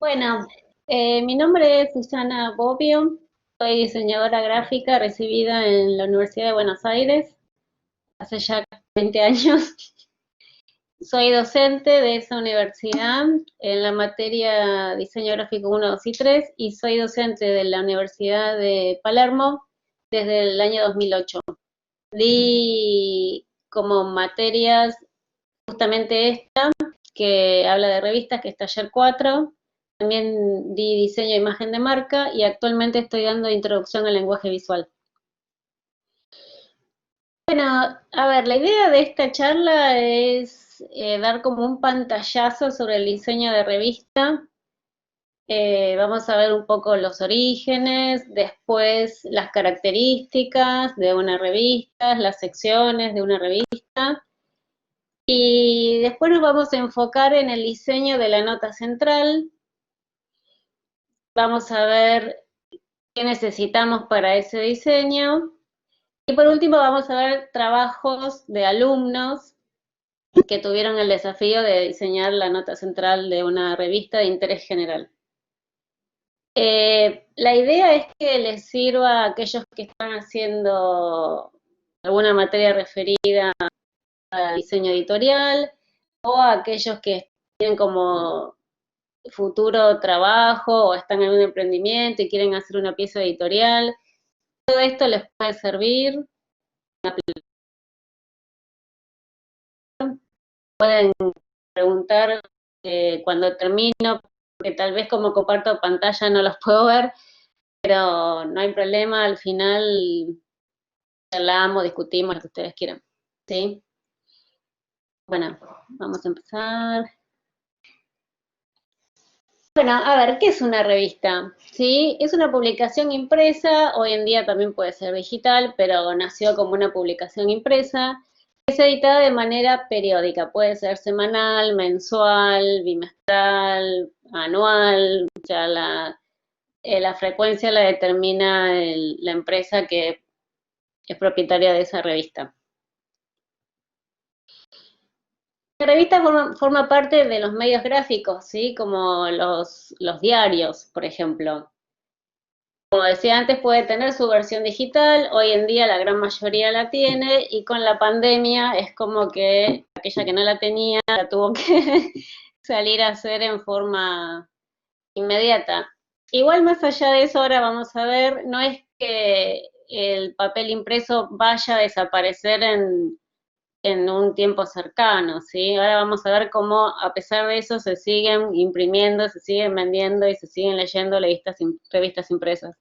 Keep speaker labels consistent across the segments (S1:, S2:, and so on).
S1: Bueno, mi nombre es Susana Bobbio, soy diseñadora gráfica recibida en la Universidad de Buenos Aires hace ya 20 años. Soy docente de esa universidad en la materia Diseño Gráfico 1, 2 y 3 y soy docente de la Universidad de Palermo desde el año 2008. Di como materias justamente esta, que habla de revistas, que es Taller 4. También di diseño e imagen de marca y actualmente estoy dando introducción al lenguaje visual. Bueno, a ver, la idea de esta charla es dar como un pantallazo sobre el diseño de revista. Vamos a ver un poco los orígenes, después las características de una revista, las secciones de una revista. Y después nos vamos a enfocar en el diseño de la nota central. Vamos a ver qué necesitamos para ese diseño. Y por último vamos a ver trabajos de alumnos que tuvieron el desafío de diseñar la nota central de una revista de interés general. La idea es que les sirva a aquellos que están haciendo alguna materia referida al diseño editorial o a aquellos que tienen como futuro trabajo o están en un emprendimiento y quieren hacer una pieza editorial. Todo esto les puede servir. Pueden preguntar cuando termino, porque tal vez como comparto pantalla no los puedo ver, pero no hay problema, al final charlamos, discutimos lo que ustedes quieran. ¿Sí? Bueno, vamos a empezar. Bueno, a ver, ¿qué es una revista? ¿Sí? Es una publicación impresa, hoy en día también puede ser digital, pero nació como una publicación impresa. Es editada de manera periódica, puede ser semanal, mensual, bimestral, anual, o sea, la frecuencia la determina la empresa que es propietaria de esa revista. La revista forma parte de los medios gráficos, ¿sí? Como los diarios, por ejemplo. Como decía antes, puede tener su versión digital, hoy en día la gran mayoría la tiene y con la pandemia es como que aquella que no la tenía la tuvo que salir a hacer en forma inmediata. Igual más allá de eso, ahora vamos a ver, no es que el papel impreso vaya a desaparecer en un tiempo cercano, ¿sí? Ahora vamos a ver cómo a pesar de eso se siguen imprimiendo, se siguen vendiendo y se siguen leyendo revistas impresas.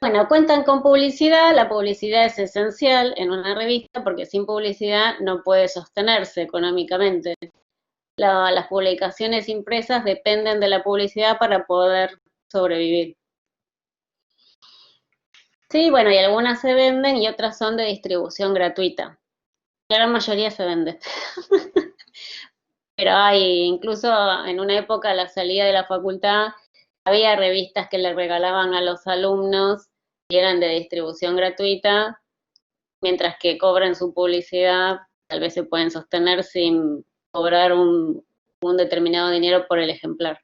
S1: Bueno, cuentan con publicidad, la publicidad es esencial en una revista porque sin publicidad no puede sostenerse económicamente. Las publicaciones impresas dependen de la publicidad para poder sobrevivir. Sí, bueno, y algunas se venden y otras son de distribución gratuita. La gran mayoría se vende. Pero hay, incluso en una época a la salida de la facultad, había revistas que le regalaban a los alumnos y eran de distribución gratuita mientras que cobran su publicidad, tal vez se pueden sostener sin cobrar un determinado dinero por el ejemplar.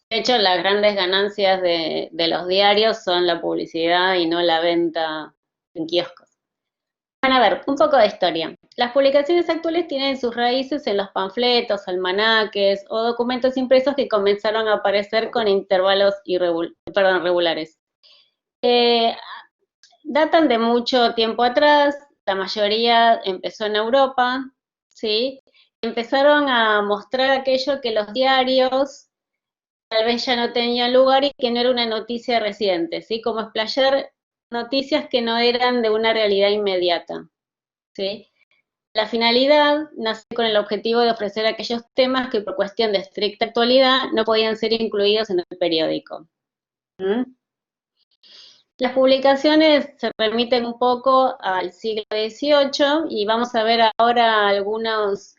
S1: De hecho, las grandes ganancias de los diarios son la publicidad y no la venta en kioscos. Van a ver, un poco de historia. Las publicaciones actuales tienen sus raíces en los panfletos, almanaques o documentos impresos que comenzaron a aparecer con intervalos regulares. Eh, Datan de mucho tiempo atrás, la mayoría empezó en Europa, ¿sí? Empezaron a mostrar aquello que los diarios tal vez ya no tenían lugar y que no era una noticia reciente, ¿sí? Como explayar noticias que no eran de una realidad inmediata, ¿sí? La finalidad nace con el objetivo de ofrecer aquellos temas que por cuestión de estricta actualidad no podían ser incluidos en el periódico. ¿Mm? Las publicaciones se remiten un poco al siglo XVIII y vamos a ver ahora algunos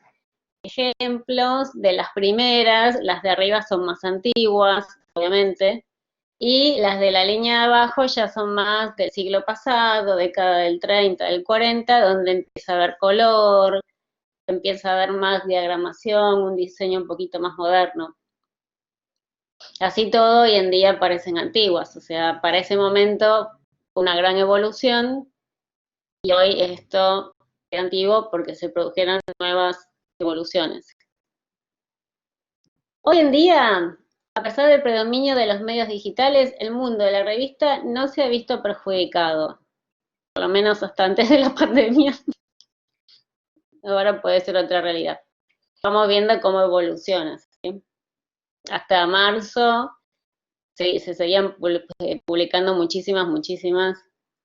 S1: ejemplos de las primeras. Las de arriba son más antiguas, obviamente, y las de la línea de abajo ya son más del siglo pasado, década del 30, del 40, donde empieza a haber color, empieza a haber más diagramación, un diseño un poquito más moderno. Así todo hoy en día parecen antiguas, o sea, para ese momento una gran evolución y hoy esto es antiguo porque se produjeron nuevas evoluciones. Hoy en día, a pesar del predominio de los medios digitales, el mundo de la revista no se ha visto perjudicado, por lo menos hasta antes de la pandemia. Ahora puede ser otra realidad. Vamos viendo cómo evoluciona, ¿sí? Hasta marzo se seguían publicando muchísimas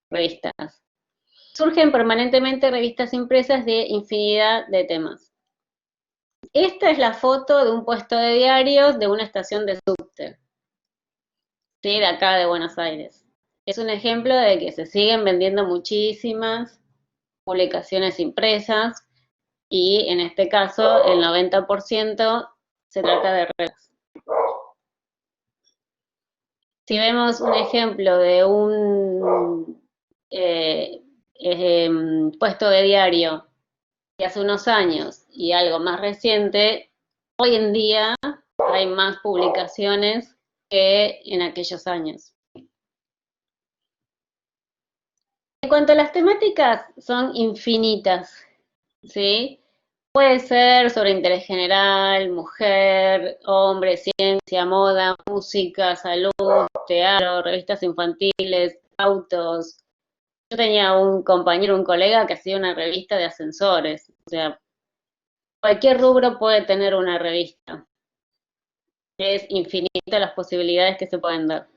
S1: revistas. Surgen permanentemente revistas impresas de infinidad de temas. Esta es la foto de un puesto de diarios de una estación de subte, ¿sí? De acá de Buenos Aires. Es un ejemplo de que se siguen vendiendo muchísimas publicaciones impresas y en este caso el 90% se trata de revistas. Si vemos un ejemplo de un puesto de diario de hace unos años y algo más reciente, hoy en día hay más publicaciones que en aquellos años. En cuanto a las temáticas, son infinitas, ¿sí? Puede ser sobre interés general, mujer, hombre, ciencia, moda, música, salud, teatro, revistas infantiles, autos. Yo tenía un compañero, un colega que hacía una revista de ascensores. O sea, cualquier rubro puede tener una revista. Es infinita las posibilidades que se pueden dar.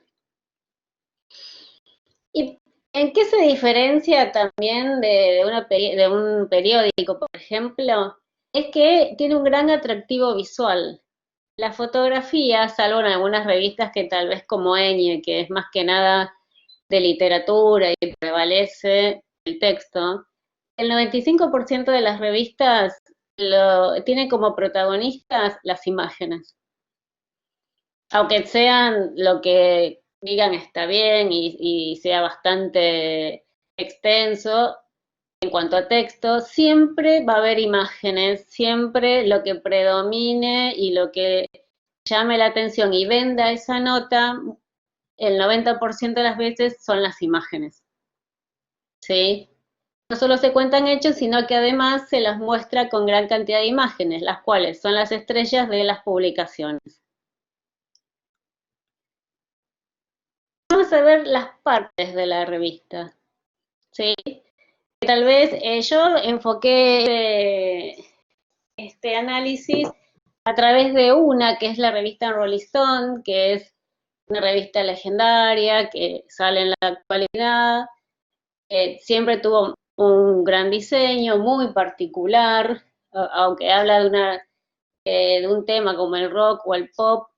S1: ¿Y en qué se diferencia también de un periódico, por ejemplo? Es que tiene un gran atractivo visual. La fotografía, salvo en algunas revistas que tal vez como Eñe, que es más que nada de literatura y prevalece el texto, el 95% de las revistas tienen como protagonistas las imágenes. Aunque sean lo que digan está bien y sea bastante extenso, en cuanto a texto, siempre va a haber imágenes, siempre lo que predomine y lo que llame la atención y venda esa nota, el 90% de las veces son las imágenes. ¿Sí? No solo se cuentan hechos, sino que además se las muestra con gran cantidad de imágenes, las cuales son las estrellas de las publicaciones. Vamos a ver las partes de la revista. ¿Sí? Tal vez yo enfoqué este análisis a través de una que es la revista Rolling Stone, que es una revista legendaria que sale en la actualidad, siempre tuvo un gran diseño, muy particular, aunque habla de un tema como el rock o el pop,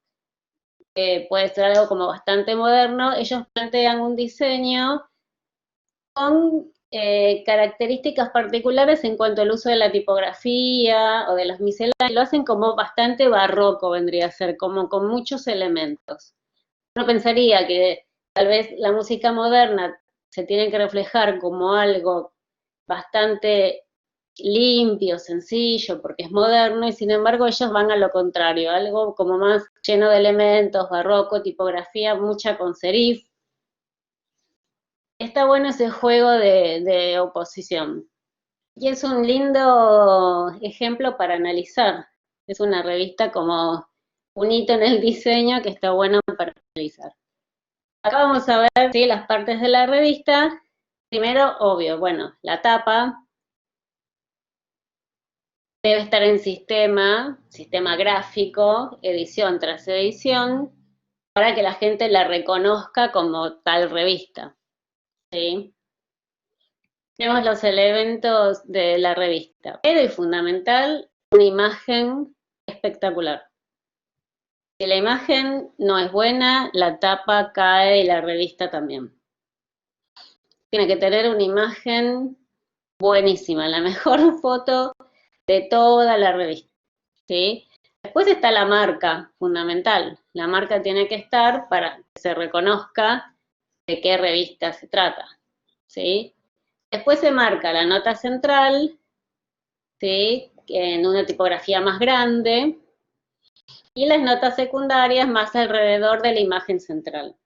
S1: puede ser algo como bastante moderno, ellos plantean un diseño con características particulares en cuanto al uso de la tipografía o de los misceláneos, lo hacen como bastante barroco, vendría a ser, como con muchos elementos. Uno pensaría que tal vez la música moderna se tiene que reflejar como algo bastante limpio, sencillo, porque es moderno, y sin embargo ellos van a lo contrario, algo como más lleno de elementos, barroco, tipografía, mucha con serif. Está bueno ese juego de oposición. Y es un lindo ejemplo para analizar. Es una revista como un hito en el diseño que está bueno para analizar. Acá vamos a ver, ¿sí?, las partes de la revista. Primero, obvio, bueno, la tapa debe estar en sistema gráfico, edición tras edición, para que la gente la reconozca como tal revista. ¿Sí? Tenemos los elementos de la revista. Pero y fundamental, una imagen espectacular. Si la imagen no es buena, la tapa cae y la revista también. Tiene que tener una imagen buenísima, la mejor foto de toda la revista. ¿Sí? Después está la marca, fundamental. La marca tiene que estar para que se reconozca de qué revista se trata. ¿Sí? Después se marca la nota central, ¿sí?, en una tipografía más grande, y las notas secundarias más alrededor de la imagen central.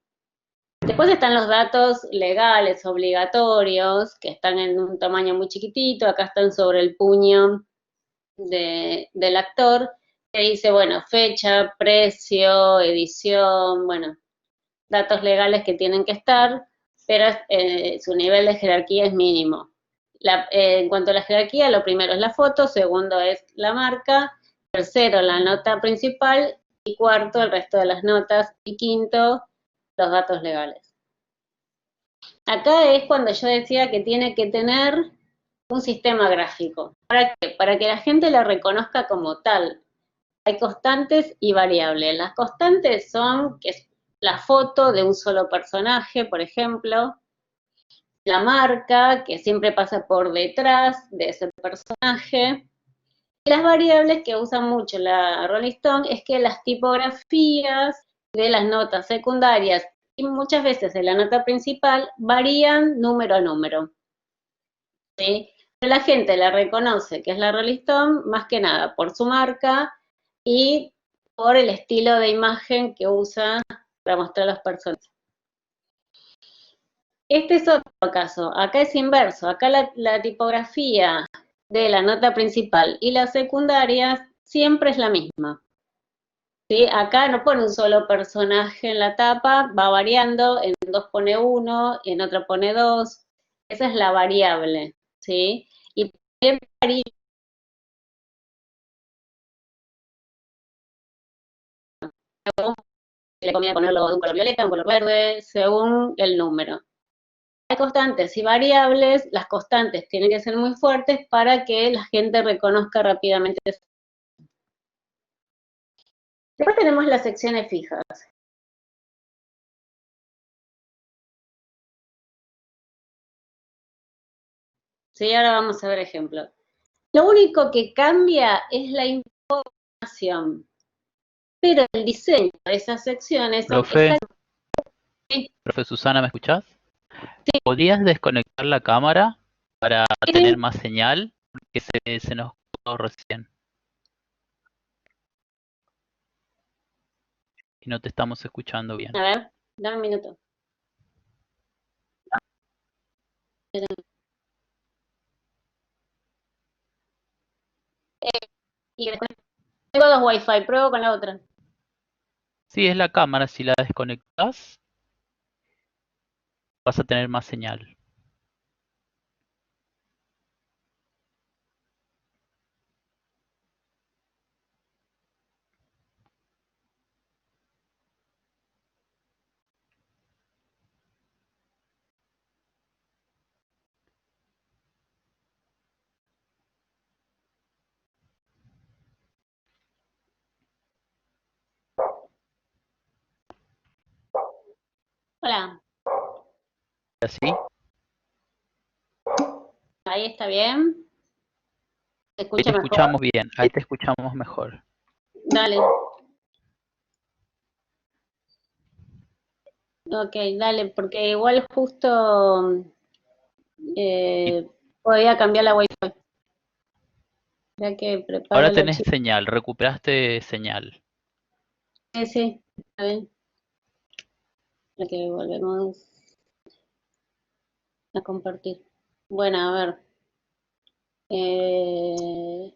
S1: Después están los datos legales obligatorios, que están en un tamaño muy chiquitito, acá están sobre el puño del actor, que dice, bueno, fecha, precio, edición, bueno, datos legales que tienen que estar, pero su nivel de jerarquía es mínimo. En cuanto a la jerarquía, lo primero es la foto, segundo es la marca, tercero la nota principal, y cuarto el resto de las notas, y quinto los datos legales. Acá es cuando yo decía que tiene que tener un sistema gráfico. ¿Para qué? Para que la gente la reconozca como tal. Hay constantes y variables. Las constantes son que es la foto de un solo personaje, por ejemplo, la marca, que siempre pasa por detrás de ese personaje. Y las variables que usa mucho la Rolling Stone es que las tipografías de las notas secundarias y muchas veces de la nota principal varían número a número. ¿Sí? Pero la gente la reconoce, que es la Rolling Stone, más que nada por su marca y por el estilo de imagen que usa para mostrar a las personas. Este es otro caso, acá es inverso, acá la tipografía de la nota principal y las secundarias siempre es la misma. ¿Sí? Acá no pone un solo personaje en la tapa, va variando, en dos pone uno, en otra pone dos, esa es la variable, ¿sí? Y también varía según si le conviene ponerlo de un color violeta, un color verde, según el número. Hay constantes y variables, las constantes tienen que ser muy fuertes para que la gente reconozca rápidamente. Después tenemos las secciones fijas. Sí, ahora vamos a ver ejemplos. Lo único que cambia es la información, pero el diseño de esas secciones son
S2: Profe,
S1: exactamente
S2: profe Susana, ¿me escuchás? ¿Podrías desconectar la cámara para tener más señal? Porque se nos cortó recién y no te estamos escuchando bien.
S1: A ver, dame un minuto. Y después tengo dos Wi-Fi, pruebo con la otra.
S2: Sí, es la cámara, si la desconectas vas a tener más señal.
S1: Hola,
S2: ¿Así?
S1: ahí está bien. ¿Se
S2: Ahí te
S1: escucha mejor?
S2: escuchamos bien, ahí te escuchamos mejor.
S1: Dale. Ok, dale, porque igual justo
S2: Y
S1: eh, podía cambiar la Wi-Fi. Ya que preparo
S2: ahora
S1: el
S2: tenés
S1: archivo.
S2: señal, recuperaste señal.
S1: Sí, sí, está bien. Ok, volvemos a compartir. Bueno, a ver. Eh,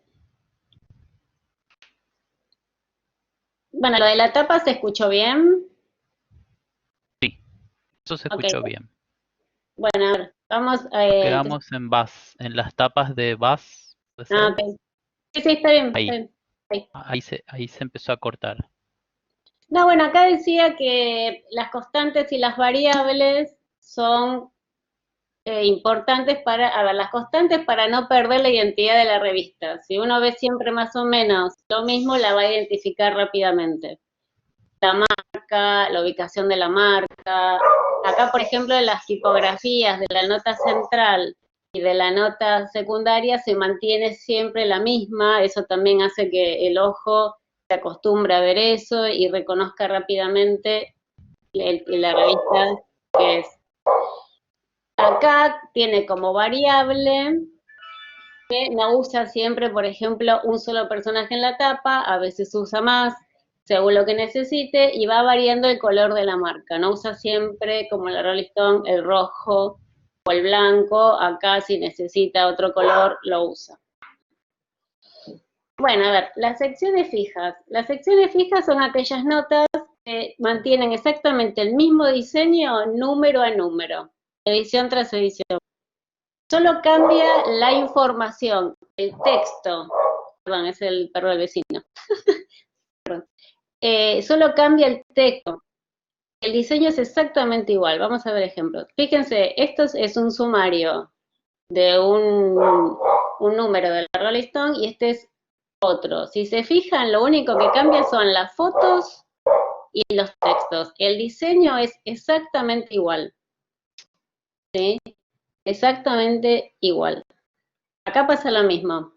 S1: bueno, lo de la tapa se escuchó bien.
S2: Sí, eso se
S1: Ok,
S2: escuchó bien.
S1: bueno, a ver, vamos
S2: Nos
S1: a...
S2: quedamos en bus, en las tapas de bus, ¿puede
S1: ah,
S2: ser?
S1: ok. Sí, sí, está bien, está
S2: Ahí,
S1: bien. Ahí.
S2: ahí se empezó a cortar.
S1: No, bueno, acá decía que las constantes y las variables son importantes para, a ver, las constantes para no perder la identidad de la revista. Si uno ve siempre más o menos lo mismo, la va a identificar rápidamente. La marca, la ubicación de la marca. Acá, por ejemplo, en las tipografías de la nota central y de la nota secundaria se mantiene siempre la misma. Eso también hace que el ojo se acostumbre a ver eso y reconozca rápidamente la revista que es. Acá tiene como variable que no usa siempre, por ejemplo, un solo personaje en la tapa, a veces usa más, según lo que necesite, y va variando el color de la marca. No usa siempre, como la Rolling Stone, el rojo o el blanco. Acá, si necesita otro color, lo usa. Bueno, a ver, las secciones fijas. Las secciones fijas son aquellas notas que mantienen exactamente el mismo diseño número a número, edición tras edición. Solo cambia la información, el texto. Perdón, es el perro del vecino. Solo cambia el texto. El diseño es exactamente igual. Vamos a ver ejemplos. Fíjense, esto es un sumario de un número de la Rolling Stone y este es otro. Si se fijan, lo único que cambia son las fotos y los textos. El diseño es exactamente igual. ¿Sí? Exactamente igual. Acá pasa lo mismo.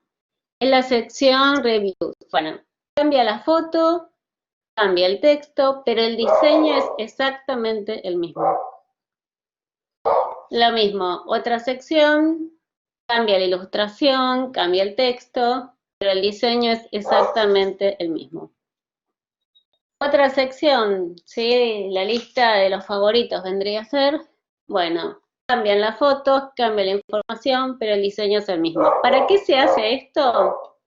S1: En la sección Reviews, bueno, cambia la foto, cambia el texto, pero el diseño es exactamente el mismo. Lo mismo, otra sección, cambia la ilustración, cambia el texto, pero el diseño es exactamente el mismo. Otra sección, ¿sí? La lista de los favoritos vendría a ser, bueno, cambian las fotos, cambia la información, pero el diseño es el mismo. ¿Para qué se hace esto?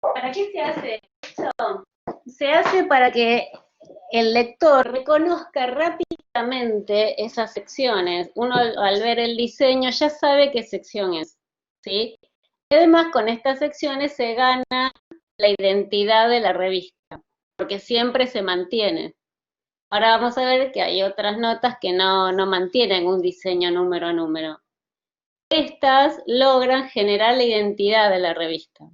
S1: ¿Para qué se hace esto? Se hace para que el lector reconozca rápidamente esas secciones. Uno al ver el diseño ya sabe qué sección es, ¿sí? Y además con estas secciones se gana la identidad de la revista, porque siempre se mantiene. Ahora vamos a ver que hay otras notas que no mantienen un diseño número a número. Estas logran generar la identidad de la revista,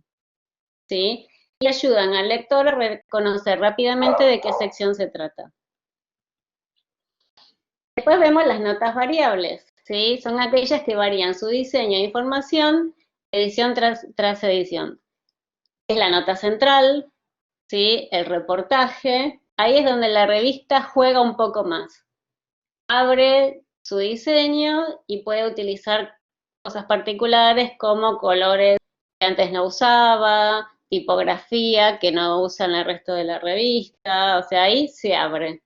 S1: ¿sí? Y ayudan al lector a reconocer rápidamente de qué sección se trata. Después vemos las notas variables, ¿sí? Son aquellas que varían su diseño e información edición tras edición. Es la nota central, ¿sí? El reportaje. Ahí es donde la revista juega un poco más. Abre su diseño y puede utilizar cosas particulares como colores que antes no usaba, tipografía que no usan el resto de la revista, o sea, ahí se abre.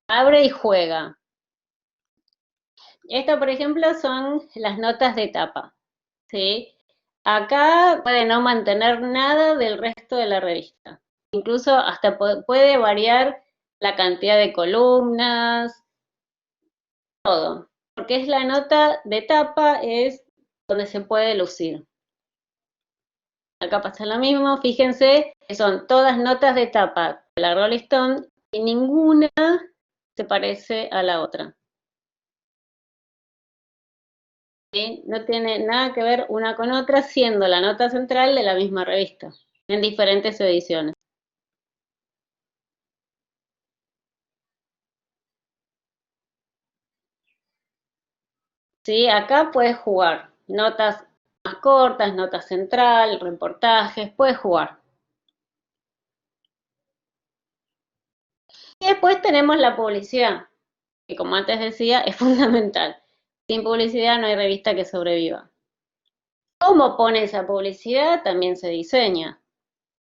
S1: Abre y juega. Esto, por ejemplo, son las notas de tapa, ¿sí? Acá puede no mantener nada del resto de la revista. Incluso hasta puede variar la cantidad de columnas, todo. Porque es la nota de tapa, es donde se puede lucir. Acá pasa lo mismo, fíjense que son todas notas de tapa de la Rolling Stone y ninguna se parece a la otra. ¿Sí? No tiene nada que ver una con otra, siendo la nota central de la misma revista, en diferentes ediciones. ¿Sí? Acá puedes jugar notas más cortas, notas central, reportajes, puedes jugar. Y después tenemos la publicidad, que como antes decía, es fundamental. Sin publicidad no hay revista que sobreviva. ¿Cómo pone esa publicidad? También se diseña.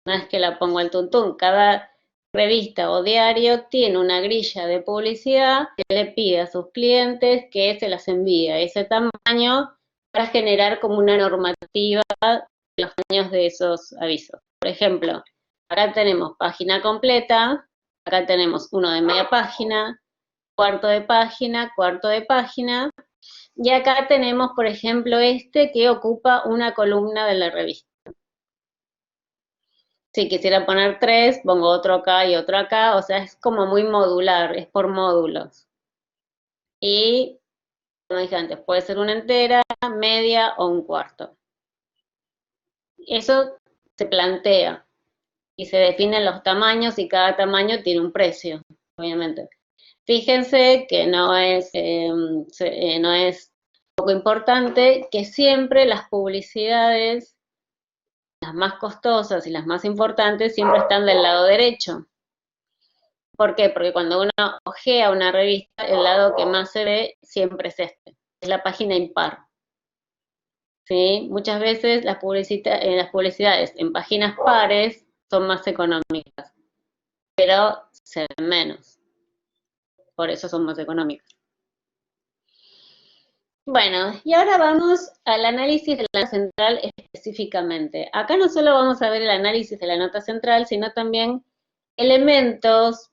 S1: No es que la pongo al tuntún. Cada revista o diario tiene una grilla de publicidad que le pide a sus clientes que se las envíe a ese tamaño para generar como una normativa de los tamaños de esos avisos. Por ejemplo, acá tenemos página completa, acá tenemos uno de media página, cuarto de página, y acá tenemos, por ejemplo, este que ocupa una columna de la revista. Si quisiera poner 3, pongo otro acá y otro acá, o sea, es como muy modular, es por módulos. Y, como dije antes, puede ser una entera, media o un cuarto. Eso se plantea y se definen los tamaños y cada tamaño tiene un precio, obviamente. Fíjense que no es poco importante que siempre las publicidades, las más costosas y las más importantes, siempre están del lado derecho. ¿Por qué? Porque cuando uno ojea una revista, el lado que más se ve siempre es este, es la página impar. ¿Sí? Muchas veces las publicidades en páginas pares son más económicas, pero se ven menos. Por eso son más económicas. Bueno, y ahora vamos al análisis de la nota central específicamente. Acá no solo vamos a ver el análisis de la nota central, sino también elementos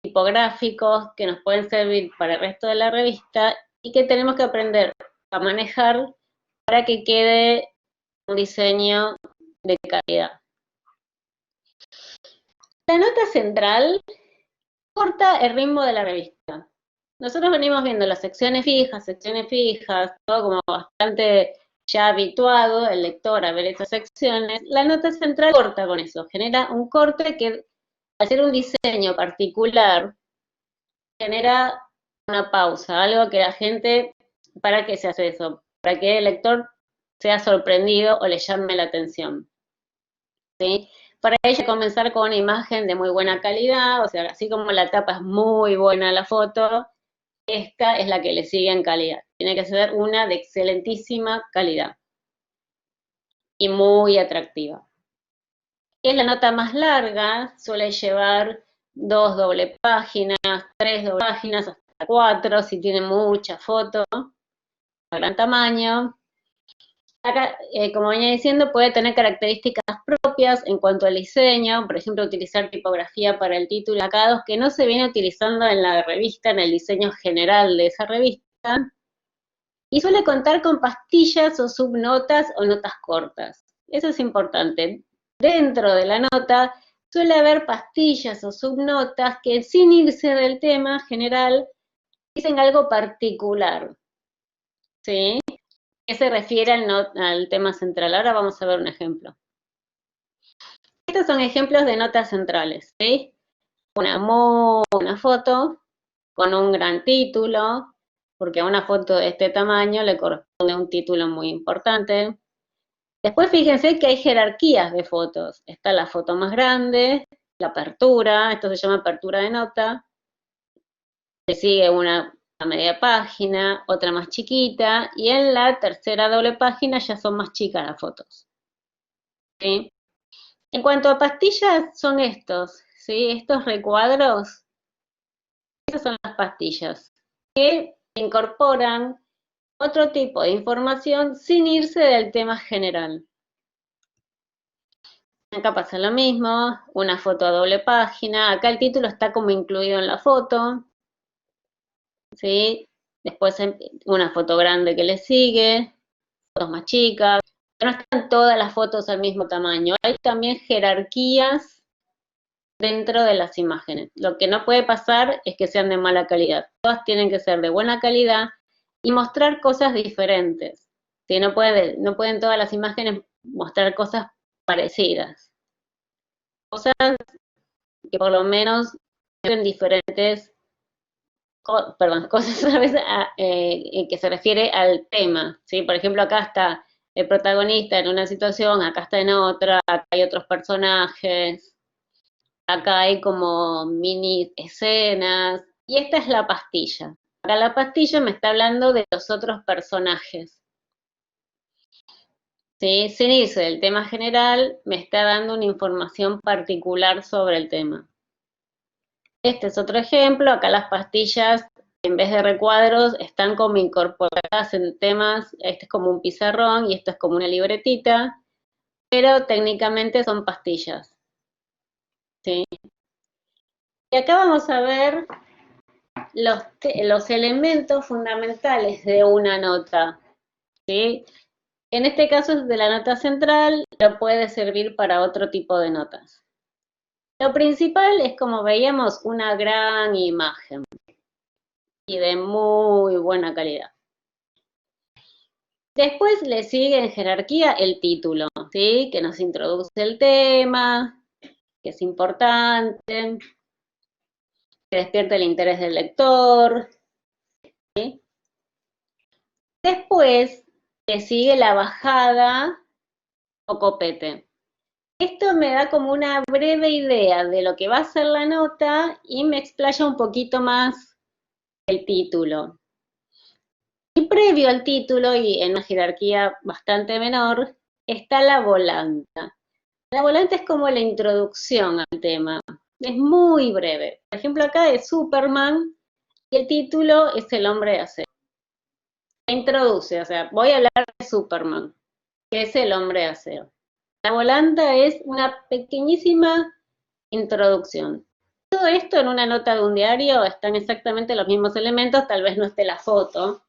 S1: tipográficos que nos pueden servir para el resto de la revista y que tenemos que aprender a manejar para que quede un diseño de calidad. La nota central corta el ritmo de la revista. Nosotros venimos viendo las secciones fijas, todo como bastante ya habituado el lector a ver esas secciones. La nota central corta con eso, genera un corte que al ser un diseño particular genera una pausa, algo que la gente, ¿para qué se hace eso? Para que el lector sea sorprendido o le llame la atención. ¿Sí? Para ello comenzar con una imagen de muy buena calidad, o sea, así como la tapa es muy buena la foto, esta es la que le sigue en calidad. Tiene que ser una de excelentísima calidad y muy atractiva. Es la nota más larga, suele llevar 2 doble páginas, 3 doble páginas, hasta 4 si tiene mucha foto, a gran tamaño. Acá, como venía diciendo, puede tener características propias en cuanto al diseño, por ejemplo, utilizar tipografía para el título y destacados que no se viene utilizando en la revista, en el diseño general de esa revista, y suele contar con pastillas o subnotas o notas cortas. Eso es importante. Dentro de la nota suele haber pastillas o subnotas que sin irse del tema general dicen algo particular, ¿sí? Que se refiere al tema central. Ahora vamos a ver un ejemplo. Estos son ejemplos de notas centrales, ¿sí? Una foto con un gran título, porque a una foto de este tamaño le corresponde un título muy importante. Después fíjense que hay jerarquías de fotos. Está la foto más grande, la apertura, esto se llama apertura de nota. Le sigue una a media página, otra más chiquita, y en la tercera doble página ya son más chicas las fotos. ¿Sí? En cuanto a pastillas, son estos, ¿sí? Estos recuadros, esas son las pastillas, que incorporan otro tipo de información sin irse del tema general. Acá pasa lo mismo, una foto a doble página, acá el título está como incluido en la foto, ¿sí? Después una foto grande que le sigue, fotos más chicas, no están todas las fotos al mismo tamaño, hay también jerarquías dentro de las imágenes. Lo que no puede pasar es que sean de mala calidad, todas tienen que ser de buena calidad y mostrar cosas diferentes. ¿Sí? No pueden todas las imágenes mostrar cosas parecidas. Cosas que por lo menos en diferentes, cosas a veces que se refiere al tema, ¿sí? Por ejemplo, acá está el protagonista en una situación, acá está en otra, acá hay otros personajes, acá hay como mini escenas, y esta es la pastilla. Acá la pastilla me está hablando de los otros personajes. ¿Sí? Sin irse del tema general, me está dando una información particular sobre el tema. Este es otro ejemplo, acá las pastillas, en vez de recuadros, están como incorporadas en temas, este es como un pizarrón y esto es como una libretita, pero técnicamente son pastillas. ¿Sí? Y acá vamos a ver los elementos fundamentales de una nota. ¿Sí? En este caso es de la nota central, pero puede servir para otro tipo de notas. Lo principal es, como veíamos, una gran imagen y de muy buena calidad. Después le sigue en jerarquía el título, ¿sí? Que nos introduce el tema, que es importante, que despierta el interés del lector, ¿sí? Después le sigue la bajada o copete. Esto me da como una breve idea de lo que va a ser la nota y me explaya un poquito más el título. Y previo al título, y en una jerarquía bastante menor, está la volanta. La volanta es como la introducción al tema. Es muy breve. Por ejemplo, acá es Superman y el título es El hombre de acero. Se introduce, o sea, voy a hablar de Superman, que es el hombre de acero. La volanta es una pequeñísima introducción. Todo esto en una nota de un diario están exactamente los mismos elementos, tal vez no esté la foto,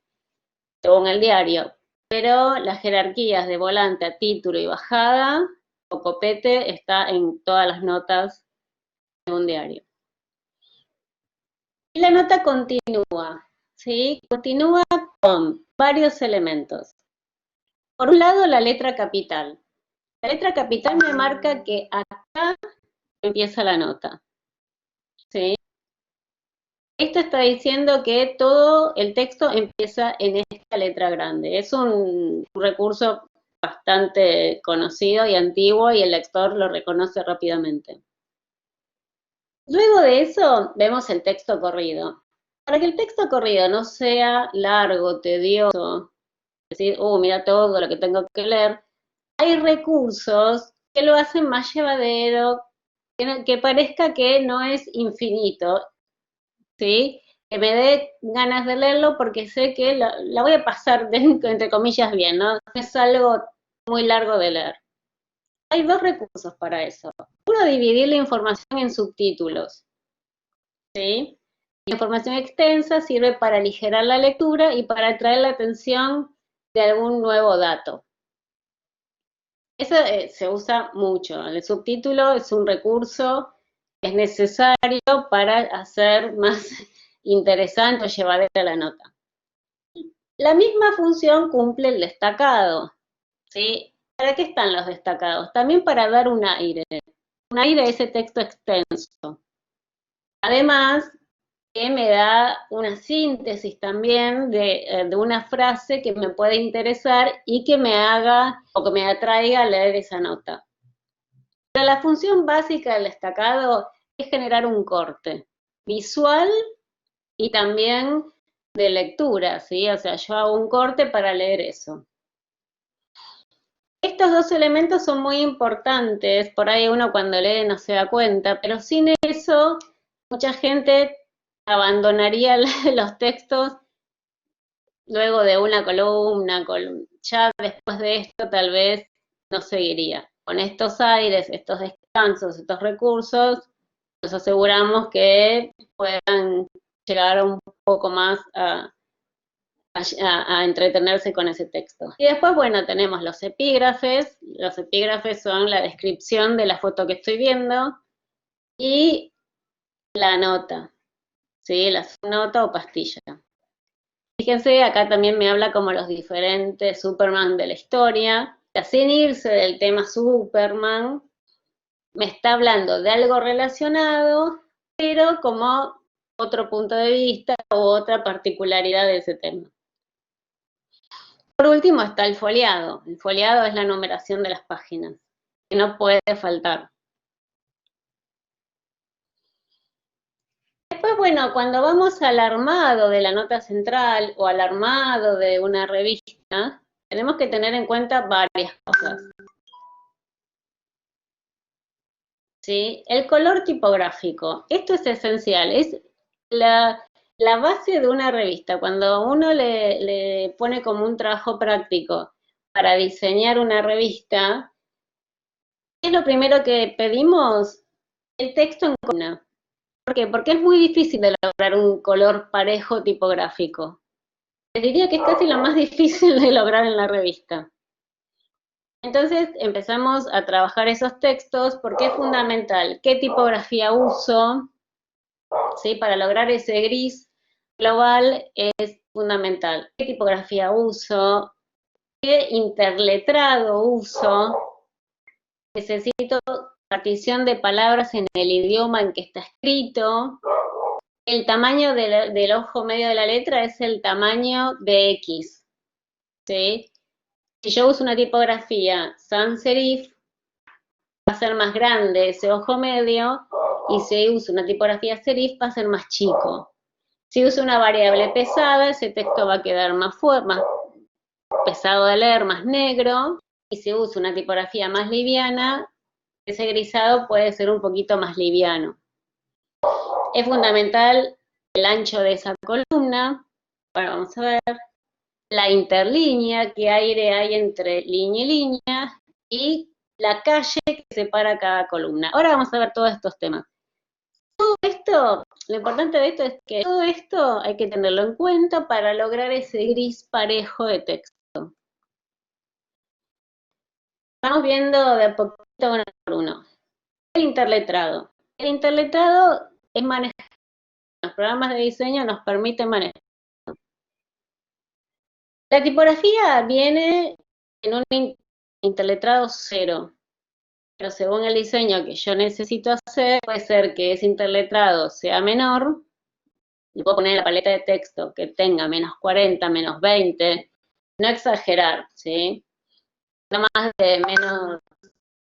S1: según el diario, pero las jerarquías de volante a título y bajada o copete está en todas las notas de un diario. Y la nota continúa, ¿sí? Continúa con varios elementos. Por un lado, la letra capital. La letra capital me marca que acá empieza la nota, ¿sí? Esto está diciendo que todo el texto empieza en esta letra grande. Es un recurso bastante conocido y antiguo y el lector lo reconoce rápidamente. Luego de eso vemos el texto corrido. Para que el texto corrido no sea largo, tedioso, decir, mira todo lo que tengo que leer, hay recursos que lo hacen más llevadero, que parezca que no es infinito, ¿sí? Que me dé ganas de leerlo porque sé que la voy a pasar, entre comillas, bien, ¿no? No es algo muy largo de leer. Hay dos recursos para eso. Uno, dividir la información en subtítulos, ¿sí? La información extensa sirve para aligerar la lectura y para atraer la atención de algún nuevo dato. Eso se usa mucho. El subtítulo es un recurso que es necesario para hacer más interesante o llevadera la nota. La misma función cumple el destacado, ¿sí? ¿Para qué están los destacados? También para dar un aire a ese texto extenso. Además, que me da una síntesis también de una frase que me puede interesar y que me haga o que me atraiga a leer esa nota. Pero la función básica del destacado es generar un corte visual y también de lectura, ¿sí? O sea, yo hago un corte para leer eso. Estos dos elementos son muy importantes, por ahí uno cuando lee no se da cuenta, pero sin eso mucha gente abandonaría los textos luego de una columna, ya después de esto tal vez no seguiría. Con estos aires, estos descansos, estos recursos, nos aseguramos que puedan llegar un poco más a entretenerse con ese texto. Y después, bueno, tenemos los epígrafes. Los epígrafes son la descripción de la foto que estoy viendo y la nota, ¿sí? La nota o pastilla. Fíjense, acá también me habla como los diferentes Superman de la historia. Sin irse del tema Superman, me está hablando de algo relacionado, pero como otro punto de vista u otra particularidad de ese tema. Por último está el foliado. El foliado es la numeración de las páginas, que no puede faltar. Después, bueno, cuando vamos al armado de la nota central o al armado de una revista, tenemos que tener en cuenta varias cosas. ¿Sí? El color tipográfico. Esto es esencial. Es la base de una revista. Cuando uno le pone como un trabajo práctico para diseñar una revista, ¿qué es lo primero que pedimos? El texto en columna. ¿Por qué? Porque es muy difícil de lograr un color parejo tipográfico. Les diría que es casi lo más difícil de lograr en la revista. Entonces empezamos a trabajar esos textos porque es fundamental qué tipografía uso, ¿sí? Para lograr ese gris global es fundamental. ¿Qué tipografía uso? ¿Qué interletrado uso? Necesito partición de palabras en el idioma en que está escrito. El tamaño del ojo medio de la letra es el tamaño de X, ¿sí? Si yo uso una tipografía sans serif, va a ser más grande ese ojo medio, y si usa una tipografía serif va a ser más chico. Si usa una variable pesada, ese texto va a quedar más pesado de leer, más negro, y si usa una tipografía más liviana, ese grisado puede ser un poquito más liviano. Es fundamental el ancho de esa columna. Bueno, vamos a ver. La interlínea, qué aire hay entre línea y línea, y la calle que separa cada columna. Ahora vamos a ver todos estos temas. Todo esto, lo importante de esto es que todo esto hay que tenerlo en cuenta para lograr ese gris parejo de texto. Vamos viendo de a poquito uno por uno. El interletrado. El interletrado es manejar. Los programas de diseño nos permiten manejar. La tipografía viene en un interletrado 0, pero según el diseño que yo necesito hacer, puede ser que ese interletrado sea menor, le puedo poner en la paleta de texto que tenga -40, -20, no exagerar, ¿sí? No más de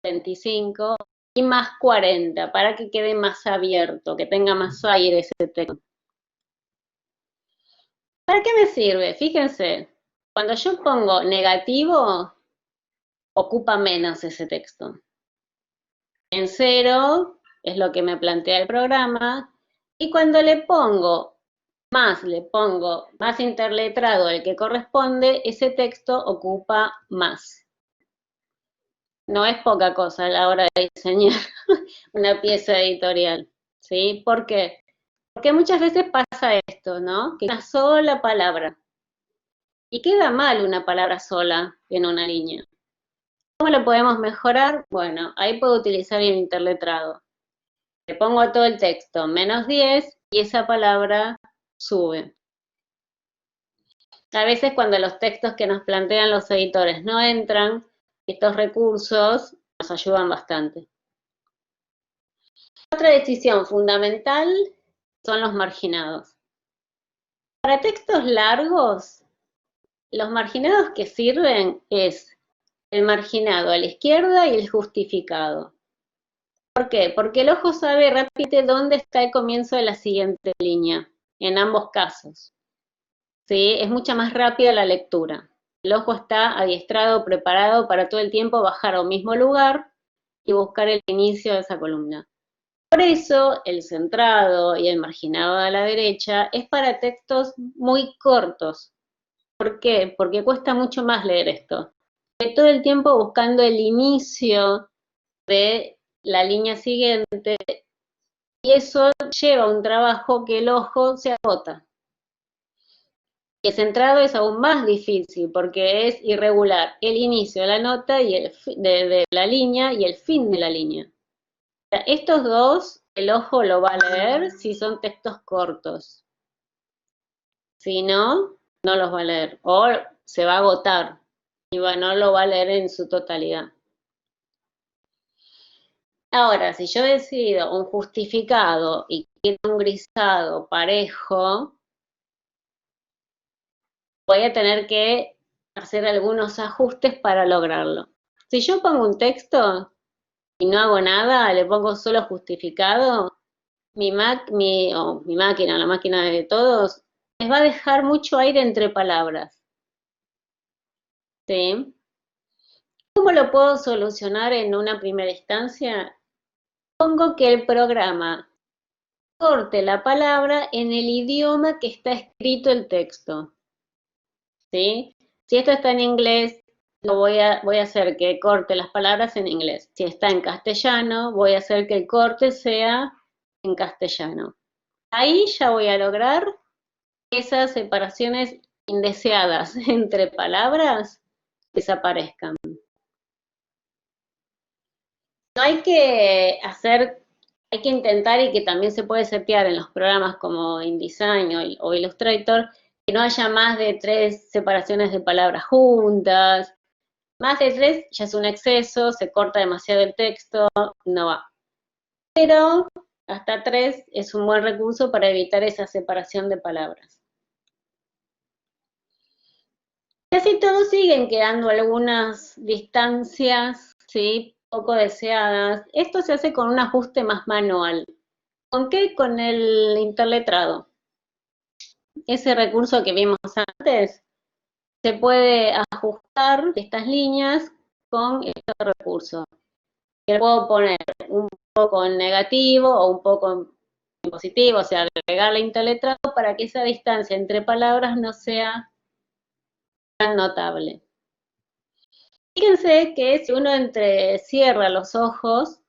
S1: -25 y +40, para que quede más abierto, que tenga más aire ese texto. ¿Para qué me sirve? Fíjense, cuando yo pongo negativo, ocupa menos ese texto. En 0 es lo que me plantea el programa, y cuando le pongo más interletrado el que corresponde, ese texto ocupa más. No es poca cosa a la hora de diseñar una pieza editorial, ¿sí? ¿Por qué? Porque muchas veces pasa esto, ¿no? Que una sola palabra. Y queda mal una palabra sola en una línea. ¿Cómo lo podemos mejorar? Bueno, ahí puedo utilizar el interletrado. Le pongo todo el texto -10 y esa palabra sube. A veces cuando los textos que nos plantean los editores no entran, estos recursos nos ayudan bastante. Otra decisión fundamental son los marginados. Para textos largos, los marginados que sirven es el marginado a la izquierda y el justificado. ¿Por qué? Porque el ojo sabe rápidamente dónde está el comienzo de la siguiente línea, en ambos casos. ¿Sí? Es mucha más rápida la lectura. El ojo está adiestrado, preparado para todo el tiempo bajar a un mismo lugar y buscar el inicio de esa columna. Por eso, el centrado y el marginado a la derecha es para textos muy cortos. ¿Por qué? Porque cuesta mucho más leer esto. Estoy todo el tiempo buscando el inicio de la línea siguiente y eso lleva un trabajo que el ojo se agota. El centrado es aún más difícil porque es irregular el inicio de la nota y de la línea y el fin de la línea. Estos dos, el ojo lo va a leer si son textos cortos. Si no, no los va a leer. O se va a agotar y no lo va a leer en su totalidad. Ahora, si yo decido un justificado y quiero un grisado parejo, voy a tener que hacer algunos ajustes para lograrlo. Si yo pongo un texto y no hago nada, le pongo solo justificado, mi máquina, la máquina de todos, les va a dejar mucho aire entre palabras. ¿Sí? ¿Cómo lo puedo solucionar en una primera instancia? Pongo que el programa corte la palabra en el idioma que está escrito el texto. ¿Sí? Si esto está en inglés, voy a hacer que corte las palabras en inglés. Si está en castellano, voy a hacer que el corte sea en castellano. Ahí ya voy a lograr que esas separaciones indeseadas entre palabras desaparezcan. No hay que hay que intentar, y que también se puede setear en los programas como InDesign o Illustrator, que no haya más de 3 separaciones de palabras juntas. Más de 3 ya es un exceso, se corta demasiado el texto, no va. Pero hasta 3 es un buen recurso para evitar esa separación de palabras. Y así todos siguen quedando algunas distancias, ¿sí? poco deseadas, esto se hace con un ajuste más manual. ¿Con qué? Con el interletrado. Ese recurso que vimos antes, se puede ajustar estas líneas con este recurso. Que puedo poner un poco en negativo o un poco en positivo, o sea, agregarle interletrado para que esa distancia entre palabras no sea tan notable. Fíjense que si uno cierra los ojos,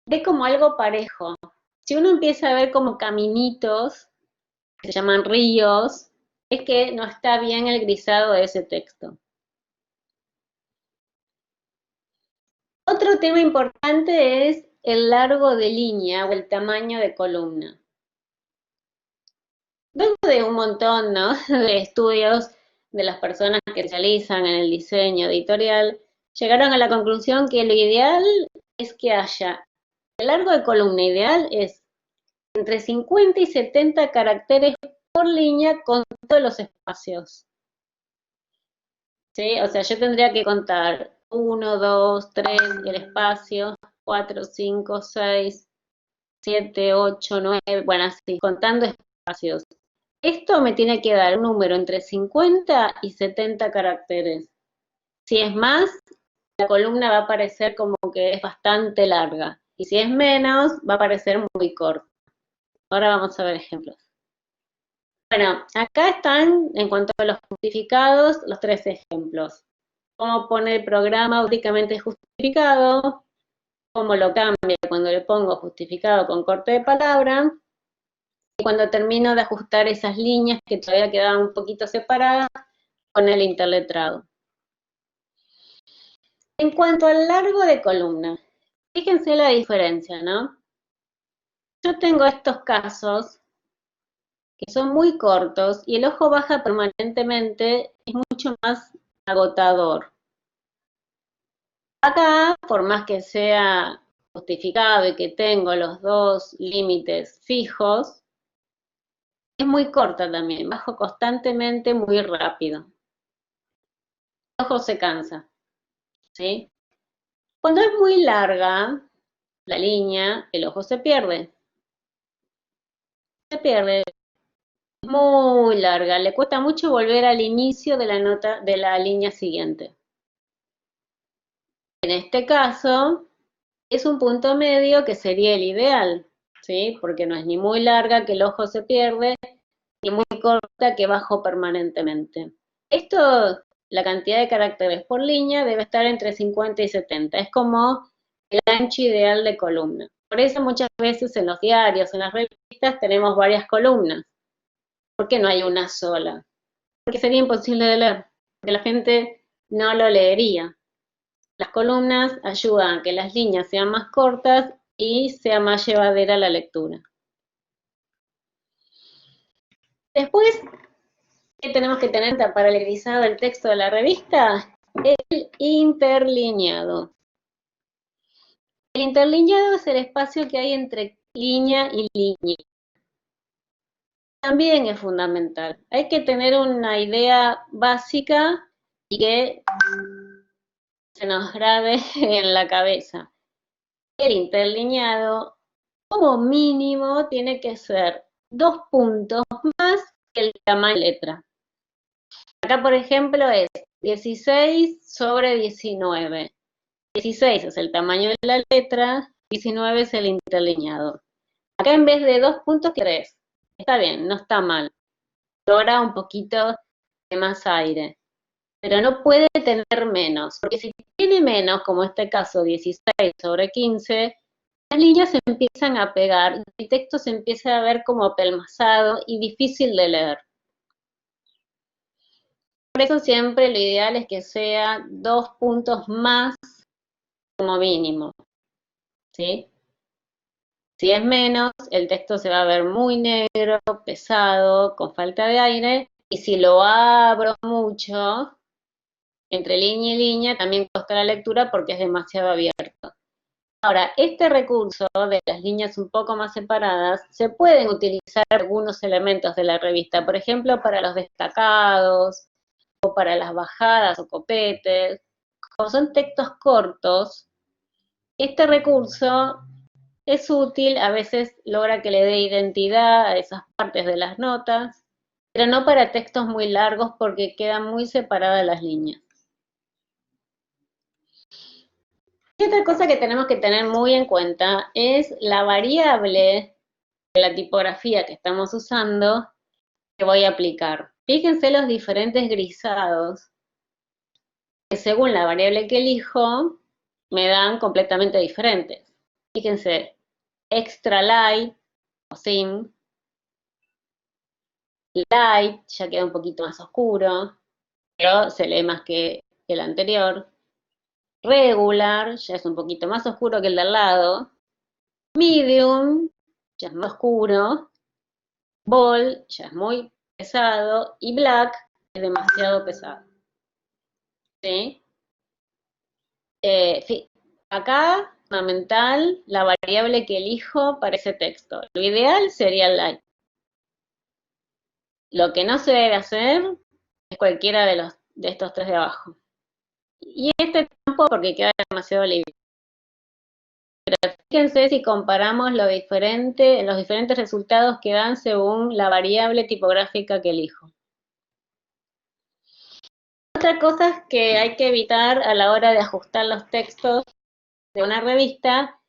S1: ve como algo parejo. Si uno empieza a ver como caminitos, que se llaman ríos, es que no está bien el grisado de ese texto. Otro tema importante es el largo de línea o el tamaño de columna. Luego de un montón, ¿no?, de estudios de las personas que se especializan en el diseño editorial, llegaron a la conclusión que lo ideal es que haya, el largo de columna ideal es entre 50 y 70 caracteres por línea con todos los espacios. ¿Sí? O sea, yo tendría que contar 1, 2, 3, el espacio, 4, 5, 6, 7, 8, 9, bueno, así, contando espacios. Esto me tiene que dar un número entre 50 y 70 caracteres. Si es más, la columna va a parecer como que es bastante larga. Y si es menos, va a parecer muy corta. Ahora vamos a ver ejemplos. Bueno, acá están, en cuanto a los justificados, los 3 ejemplos. Cómo pone el programa únicamente justificado, cómo lo cambia cuando le pongo justificado con corte de palabra, y cuando termino de ajustar esas líneas que todavía quedaban un poquito separadas con el interletrado. En cuanto al largo de columna, fíjense la diferencia, ¿no? Yo tengo estos casos que son muy cortos y el ojo baja permanentemente, es mucho más agotador. Acá, por más que sea justificado y que tengo los dos límites fijos, es muy corta también, bajo constantemente muy rápido. El ojo se cansa, ¿sí? Cuando es muy larga la línea, el ojo se pierde. Se pierde, muy larga, le cuesta mucho volver al inicio de la nota de la línea siguiente. En este caso, es un punto medio que sería el ideal, ¿sí? Porque no es ni muy larga que el ojo se pierde, ni muy corta que bajo permanentemente. Esto, la cantidad de caracteres por línea debe estar entre 50 y 70, es como el ancho ideal de columna. Por eso muchas veces en los diarios, en las revistas, tenemos varias columnas. ¿Por qué no hay una sola? Porque sería imposible de leer, porque la gente no lo leería. Las columnas ayudan a que las líneas sean más cortas y sea más llevadera la lectura. Después, ¿qué tenemos que tener para el grisado del texto de la revista? El interlineado. El interlineado es el espacio que hay entre línea y línea. También es fundamental. Hay que tener una idea básica y que se nos grabe en la cabeza. El interlineado, como mínimo, tiene que ser 2 puntos más que el tamaño de letra. Acá, por ejemplo, es 16 sobre 19. 16 es el tamaño de la letra, 19 es el interlineado. Acá en vez de 2 puntos, 3. Está bien, no está mal. Logra un poquito de más aire. Pero no puede tener menos, porque si tiene menos, como este caso 16 sobre 15, las líneas se empiezan a pegar, y el texto se empieza a ver como apelmazado y difícil de leer. Por eso siempre lo ideal es que sea 2 puntos más como mínimo, ¿sí? Si es menos, el texto se va a ver muy negro, pesado, con falta de aire, y si lo abro mucho, entre línea y línea, también cuesta la lectura porque es demasiado abierto. Ahora, este recurso de las líneas un poco más separadas, se pueden utilizar algunos elementos de la revista, por ejemplo, para los destacados, o para las bajadas o copetes, como son textos cortos, este recurso es útil, a veces logra que le dé identidad a esas partes de las notas, pero no para textos muy largos porque quedan muy separadas las líneas. Y otra cosa que tenemos que tener muy en cuenta es la variable de la tipografía que estamos usando que voy a aplicar. Fíjense los diferentes grisados que según la variable que elijo me dan completamente diferentes. Fíjense, extra light o sim, light ya queda un poquito más oscuro, pero se lee más que el anterior. Regular ya es un poquito más oscuro que el de al lado. Medium ya es más oscuro. Bold ya es muy pesado. Y black es demasiado pesado. ¿Sí? Acá, fundamental, la variable que elijo para ese texto. Lo ideal sería el light. Lo que no se debe hacer es cualquiera de estos tres de abajo. Y este tampoco porque queda demasiado libre. Pero fíjense si comparamos los diferentes resultados que dan según la variable tipográfica que elijo. Otra cosa que hay que evitar a la hora de ajustar los textos de una revista,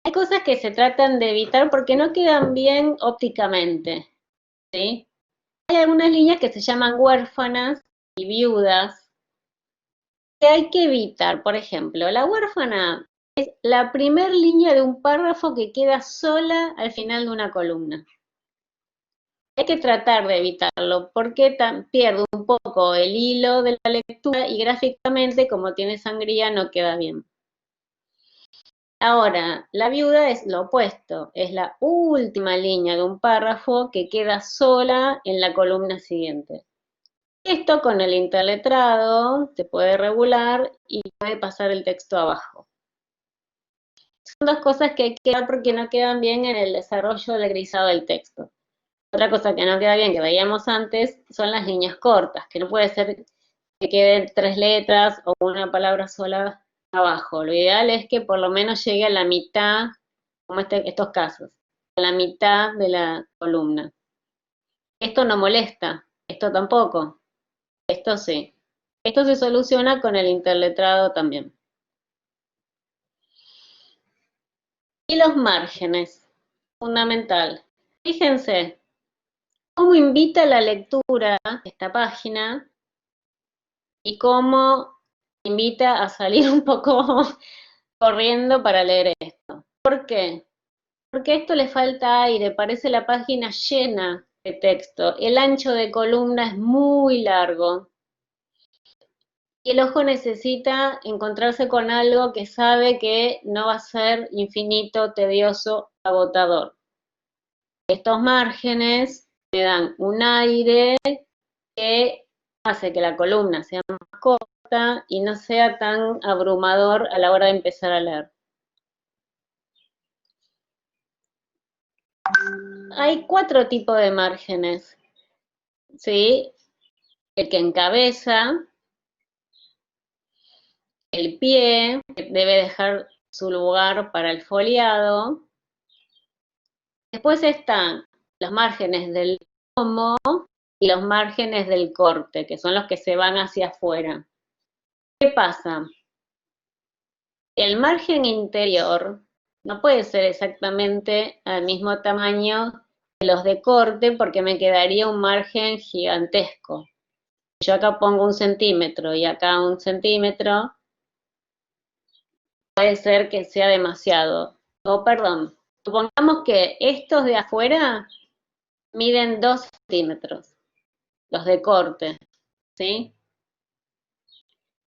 S1: hay cosas que se tratan de evitar porque no quedan bien ópticamente, ¿sí? Hay algunas líneas que se llaman huérfanas y viudas que hay que evitar. Por ejemplo, la huérfana es la primer línea de un párrafo que queda sola al final de una columna. Hay que tratar de evitarlo porque pierde un poco el hilo de la lectura y gráficamente, como tiene sangría, no queda bien. Ahora, la viuda es lo opuesto, es la última línea de un párrafo que queda sola en la columna siguiente. Esto con el interletrado se puede regular y puede pasar el texto abajo. Son dos cosas que hay que ver porque no quedan bien en el desarrollo del grisado del texto. Otra cosa que no queda bien, que veíamos antes, son las líneas cortas, que no puede ser que queden 3 letras o una palabra sola abajo. Lo ideal es que por lo menos llegue a la mitad, como estos casos, a la mitad de la columna. Esto no molesta, esto tampoco, esto sí. Esto se soluciona con el interletrado también. Y los márgenes, fundamental. Fíjense, cómo invita la lectura esta página y cómo invita a salir un poco corriendo para leer esto. ¿Por qué? Porque a esto le falta aire, parece la página llena de texto. El ancho de columna es muy largo. Y el ojo necesita encontrarse con algo que sabe que no va a ser infinito, tedioso, agotador. Estos márgenes me dan un aire que hace que la columna sea más corta y no sea tan abrumador a la hora de empezar a leer. Hay 4 tipos de márgenes, ¿sí? El que encabeza, el pie, que debe dejar su lugar para el foliado. Después están los márgenes del lomo y los márgenes del corte, que son los que se van hacia afuera. ¿Qué pasa? El margen interior no puede ser exactamente al mismo tamaño que los de corte porque me quedaría un margen gigantesco. Yo acá pongo 1 centímetro y acá 1 centímetro, puede ser que sea demasiado. O perdón, supongamos que estos de afuera miden 2 centímetros, los de corte, ¿sí?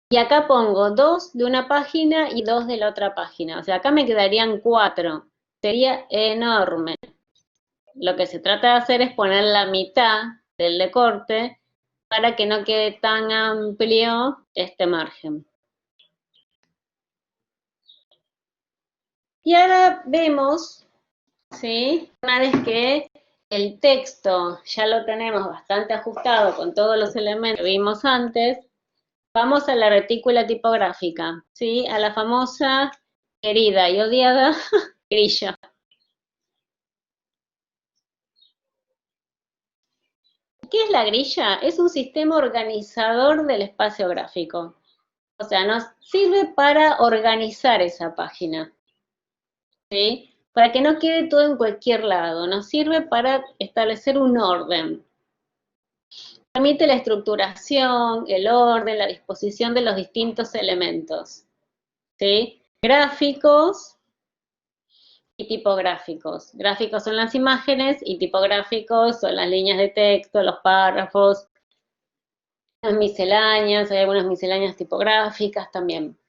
S1: Y acá pongo 2 de una página y 2 de la otra página. O sea, acá me quedarían 4. Sería enorme. Lo que se trata de hacer es poner la mitad del de corte para que no quede tan amplio este margen. Y ahora vemos, ¿sí? Una vez que el texto ya lo tenemos bastante ajustado con todos los elementos que vimos antes, Vamos a la retícula tipográfica, ¿sí? A la famosa, querida y odiada grilla. ¿Qué es la grilla? Es un sistema organizador del espacio gráfico. O sea, nos sirve para organizar esa página, ¿sí? Para que no quede todo en cualquier lado. Nos sirve para establecer un orden. Permite la estructuración, el orden, la disposición de los distintos elementos, ¿sí? Gráficos y tipográficos. Gráficos son las imágenes y tipográficos son las líneas de texto, los párrafos, las misceláneas, hay algunas misceláneas tipográficas también.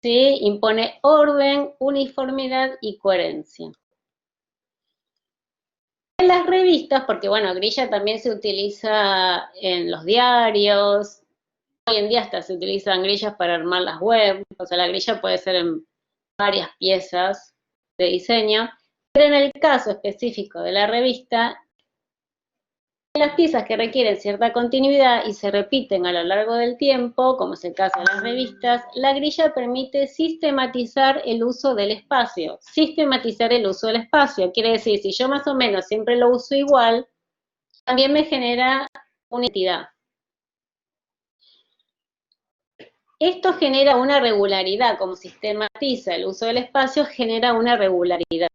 S1: ¿Sí? Impone orden, uniformidad y coherencia. En las revistas, porque bueno, grilla también se utiliza en los diarios, hoy en día hasta se utilizan grillas para armar las webs, o sea, la grilla puede ser en varias piezas de diseño, pero en el caso específico de la revista, las piezas que requieren cierta continuidad y se repiten a lo largo del tiempo, como es el caso de las revistas, la grilla permite sistematizar el uso del espacio. Sistematizar el uso del espacio quiere decir, si yo más o menos siempre lo uso igual, también me genera una identidad. Esto genera una regularidad, como sistematiza el uso del espacio, genera una regularidad.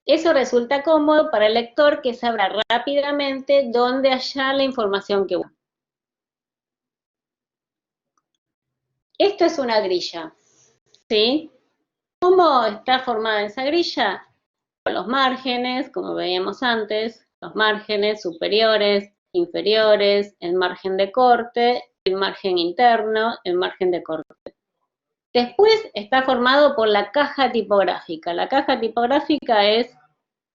S1: Eso resulta cómodo para el lector que sabrá rápidamente dónde hallar la información que busca. Esto es una grilla, ¿sí? ¿Cómo está formada esa grilla? Con los márgenes, como veíamos antes, los márgenes superiores, inferiores, el margen de corte, el margen interno, el margen de corte. Después está formado por la caja tipográfica. La caja tipográfica es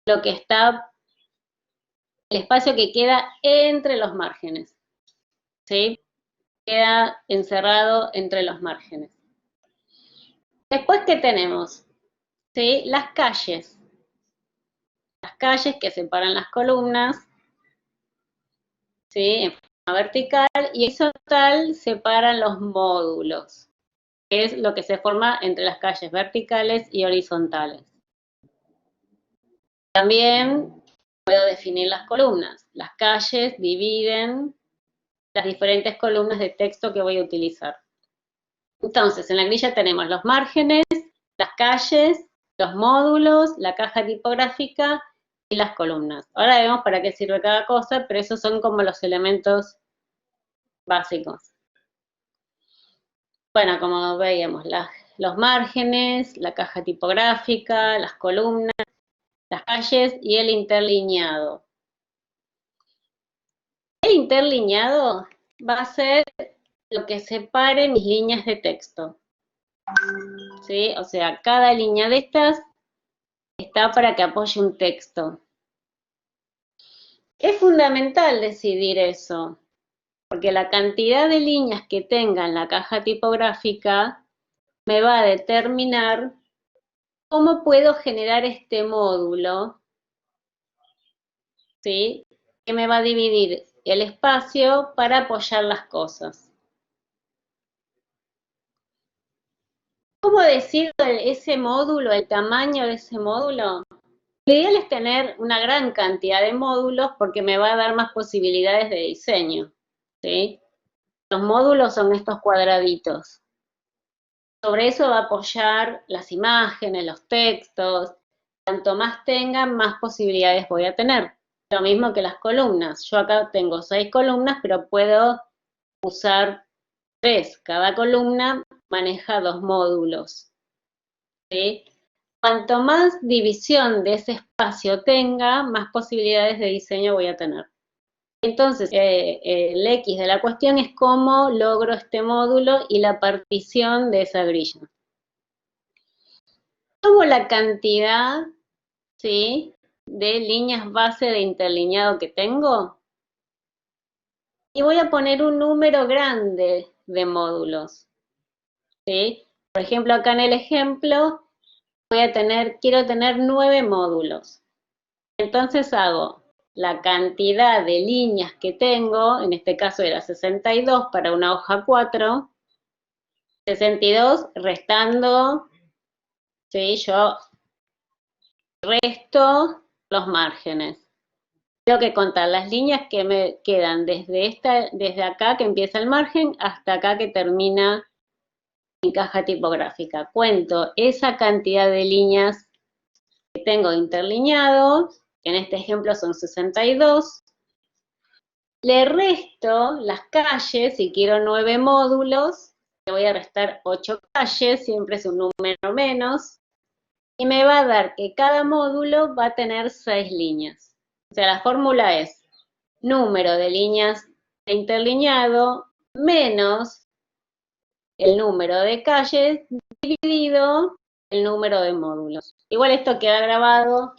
S1: lo que está, el espacio que queda entre los márgenes, ¿sí? Queda encerrado entre los márgenes. Después, ¿qué tenemos? ¿Sí? Las calles que separan las columnas, ¿sí? En forma vertical, y horizontal separan los módulos, que es lo que se forma entre las calles verticales y horizontales. También puedo definir las columnas. Las calles dividen las diferentes columnas de texto que voy a utilizar. Entonces, en la grilla tenemos los márgenes, las calles, los módulos, la caja tipográfica y las columnas. Ahora vemos para qué sirve cada cosa, pero esos son como los elementos básicos. Bueno, como veíamos, los márgenes, la caja tipográfica, las columnas, las calles y el interlineado. El interlineado va a ser lo que separe mis líneas de texto, ¿sí? O sea, cada línea de estas está para que apoye un texto. Es fundamental decidir eso, porque la cantidad de líneas que tenga en la caja tipográfica me va a determinar cómo puedo generar este módulo, ¿sí? Que me va a dividir el espacio para apoyar las cosas. ¿Cómo decido ese módulo, el tamaño de ese módulo? Lo ideal es tener una gran cantidad de módulos porque me va a dar más posibilidades de diseño, ¿sí? Los módulos son estos cuadraditos. Sobre eso va a apoyar las imágenes, los textos. Cuanto más tengan, más posibilidades voy a tener. Lo mismo que las columnas. Yo acá tengo 6 columnas, pero puedo usar 3. Cada columna maneja 2 módulos, ¿sí? Cuanto más división de ese espacio tenga, más posibilidades de diseño voy a tener. Entonces, el X de la cuestión es cómo logro este módulo y la partición de esa grilla. Tomo la cantidad, ¿sí?, de líneas base de interlineado que tengo y voy a poner un número grande de módulos, ¿sí? Por ejemplo, acá en el ejemplo quiero tener 9 módulos. Entonces hago la cantidad de líneas que tengo, en este caso era 62 para una hoja 4, 62 restando, ¿sí? Yo resto los márgenes. Tengo que contar las líneas que me quedan desde acá que empieza el margen hasta acá que termina mi caja tipográfica. Cuento esa cantidad de líneas que tengo interlineados, que en este ejemplo son 62. Le resto las calles, si quiero 9 módulos, le voy a restar 8 calles, siempre es un número menos, y me va a dar que cada módulo va a tener 6 líneas. O sea, la fórmula es número de líneas de interlineado menos el número de calles dividido el número de módulos. Igual esto queda grabado,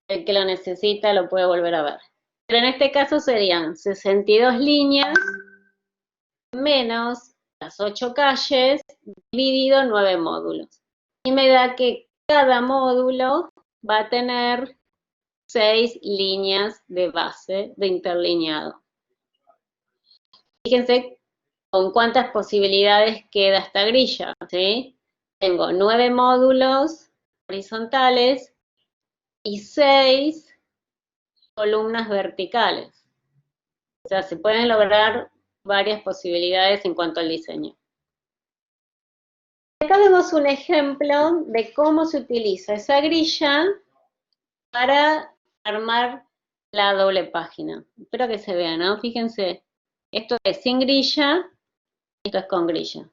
S1: el que lo necesita lo puede volver a ver. Pero en este caso serían 62 líneas menos las 8 calles dividido 9 módulos. Y me da que cada módulo va a tener 6 líneas de base de interlineado. Fíjense con cuántas posibilidades queda esta grilla, ¿sí? Tengo 9 módulos horizontales y 6 columnas verticales. O sea, se pueden lograr varias posibilidades en cuanto al diseño. Acá vemos un ejemplo de cómo se utiliza esa grilla para armar la doble página. Espero que se vea, ¿no? Fíjense, esto es sin grilla, esto es con grilla.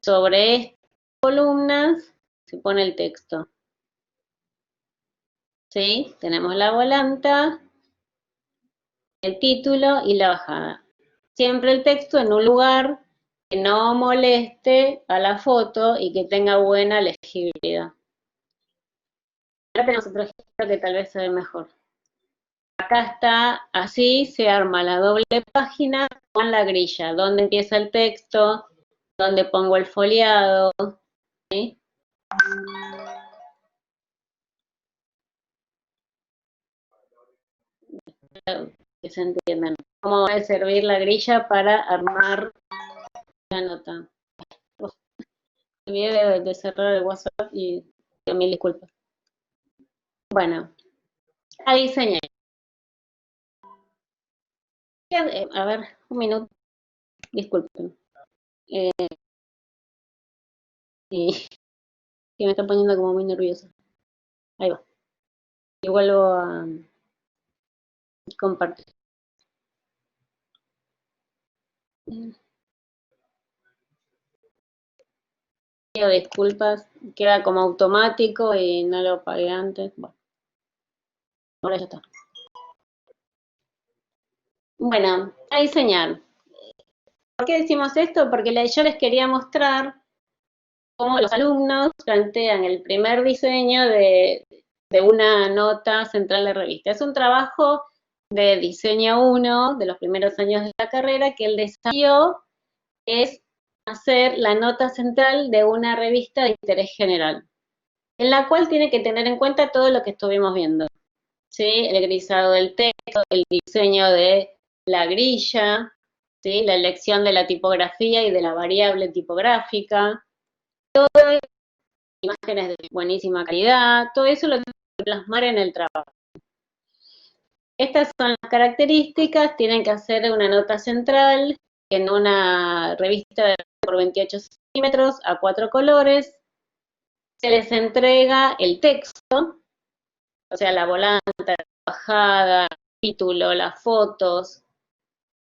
S1: Sobre estas columnas se pone el texto. ¿Sí? Tenemos la volanta, el título y la bajada. Siempre el texto en un lugar que no moleste a la foto y que tenga buena legibilidad. Ahora tenemos otro ejemplo que tal vez se ve mejor. Acá está, así se arma la doble página con la grilla, donde empieza el texto, donde pongo el foliado, ¿sí? Que se entiendan. Cómo debe servir la grilla para armar la nota. Olvidé de cerrar el WhatsApp y mil disculpas. Bueno, a diseñar. A ver, un minuto, disculpen. Y que me está poniendo como muy nerviosa. Ahí va. Y vuelvo a compartir. Pido disculpas, queda como automático y no lo pagué antes. Bueno, ahora ya está. Bueno, a diseñar. ¿Por qué decimos esto? Porque yo les quería mostrar cómo los alumnos plantean el primer diseño de una nota central de revista. Es un trabajo de diseño 1 de los primeros años de la carrera, que el desafío es hacer la nota central de una revista de interés general, en la cual tiene que tener en cuenta todo lo que estuvimos viendo, ¿sí? El grisado del texto, el diseño de la grilla, ¿sí? La elección de la tipografía y de la variable tipográfica, imágenes de buenísima calidad, todo eso lo tengo que plasmar en el trabajo. Estas son las características, tienen que hacer una nota central en una revista de por 28 centímetros a 4 colores, se les entrega el texto, o sea, la volanta, la bajada, el título, las fotos,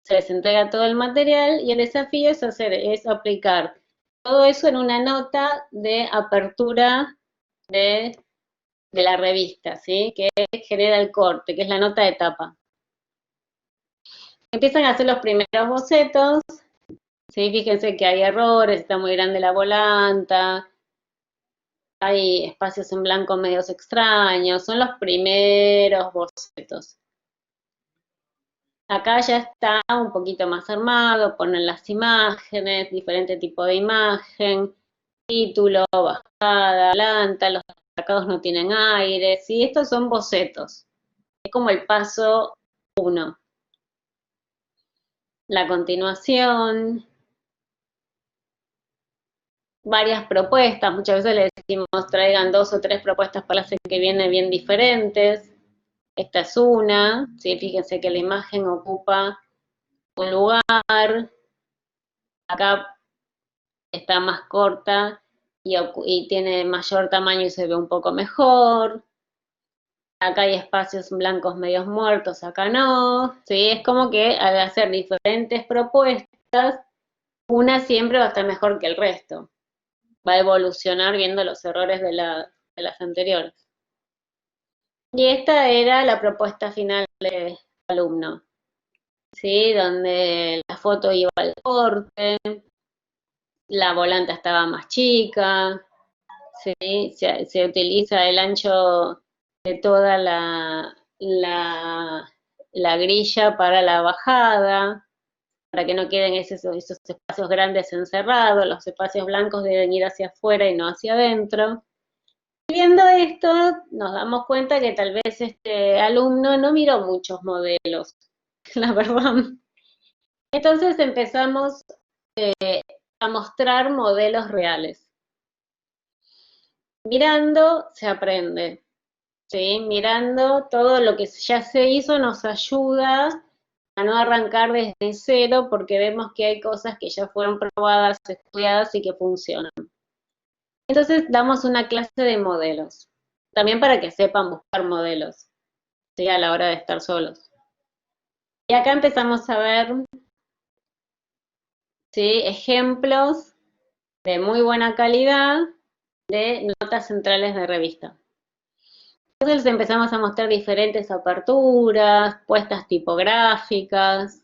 S1: se les entrega todo el material y el desafío es aplicar todo eso en una nota de apertura de la revista, ¿sí? Que genera el corte, que es la nota de tapa. Empiezan a hacer los primeros bocetos, ¿sí? Fíjense que hay errores, está muy grande la volanta, hay espacios en blanco medios extraños, son los primeros bocetos. Acá ya está un poquito más armado, ponen las imágenes, diferente tipo de imagen, título, bajada, volanta, los destacados no tienen aire, ¿sí? Estos son bocetos. como el paso 1. La continuación, varias propuestas, muchas veces le decimos traigan 2 o 3 propuestas para la clase que viene bien diferentes. Esta es una, ¿sí? Fíjense que la imagen ocupa un lugar, acá está más corta y tiene mayor tamaño y se ve un poco mejor. Acá hay espacios blancos medios muertos, acá no, ¿sí? Es como que al hacer diferentes propuestas, una siempre va a estar mejor que el resto. Va a evolucionar viendo los errores de las anteriores. Y esta era la propuesta final del alumno, ¿sí? Donde la foto iba al corte, la volante estaba más chica, ¿sí? Se utiliza el ancho de toda la grilla para la bajada, para que no queden esos espacios grandes encerrados, los espacios blancos deben ir hacia afuera y no hacia adentro. Viendo esto, nos damos cuenta que tal vez este alumno no miró muchos modelos, la verdad. Entonces empezamos a mostrar modelos reales. Mirando se aprende, ¿sí? Mirando todo lo que ya se hizo nos ayuda a no arrancar desde cero porque vemos que hay cosas que ya fueron probadas, estudiadas y que funcionan. Entonces damos una clase de modelos, también para que sepan buscar modelos, ¿sí? A la hora de estar solos. Y acá empezamos a ver, ¿sí? Ejemplos de muy buena calidad de notas centrales de revista. Entonces empezamos a mostrar diferentes aperturas, puestas tipográficas,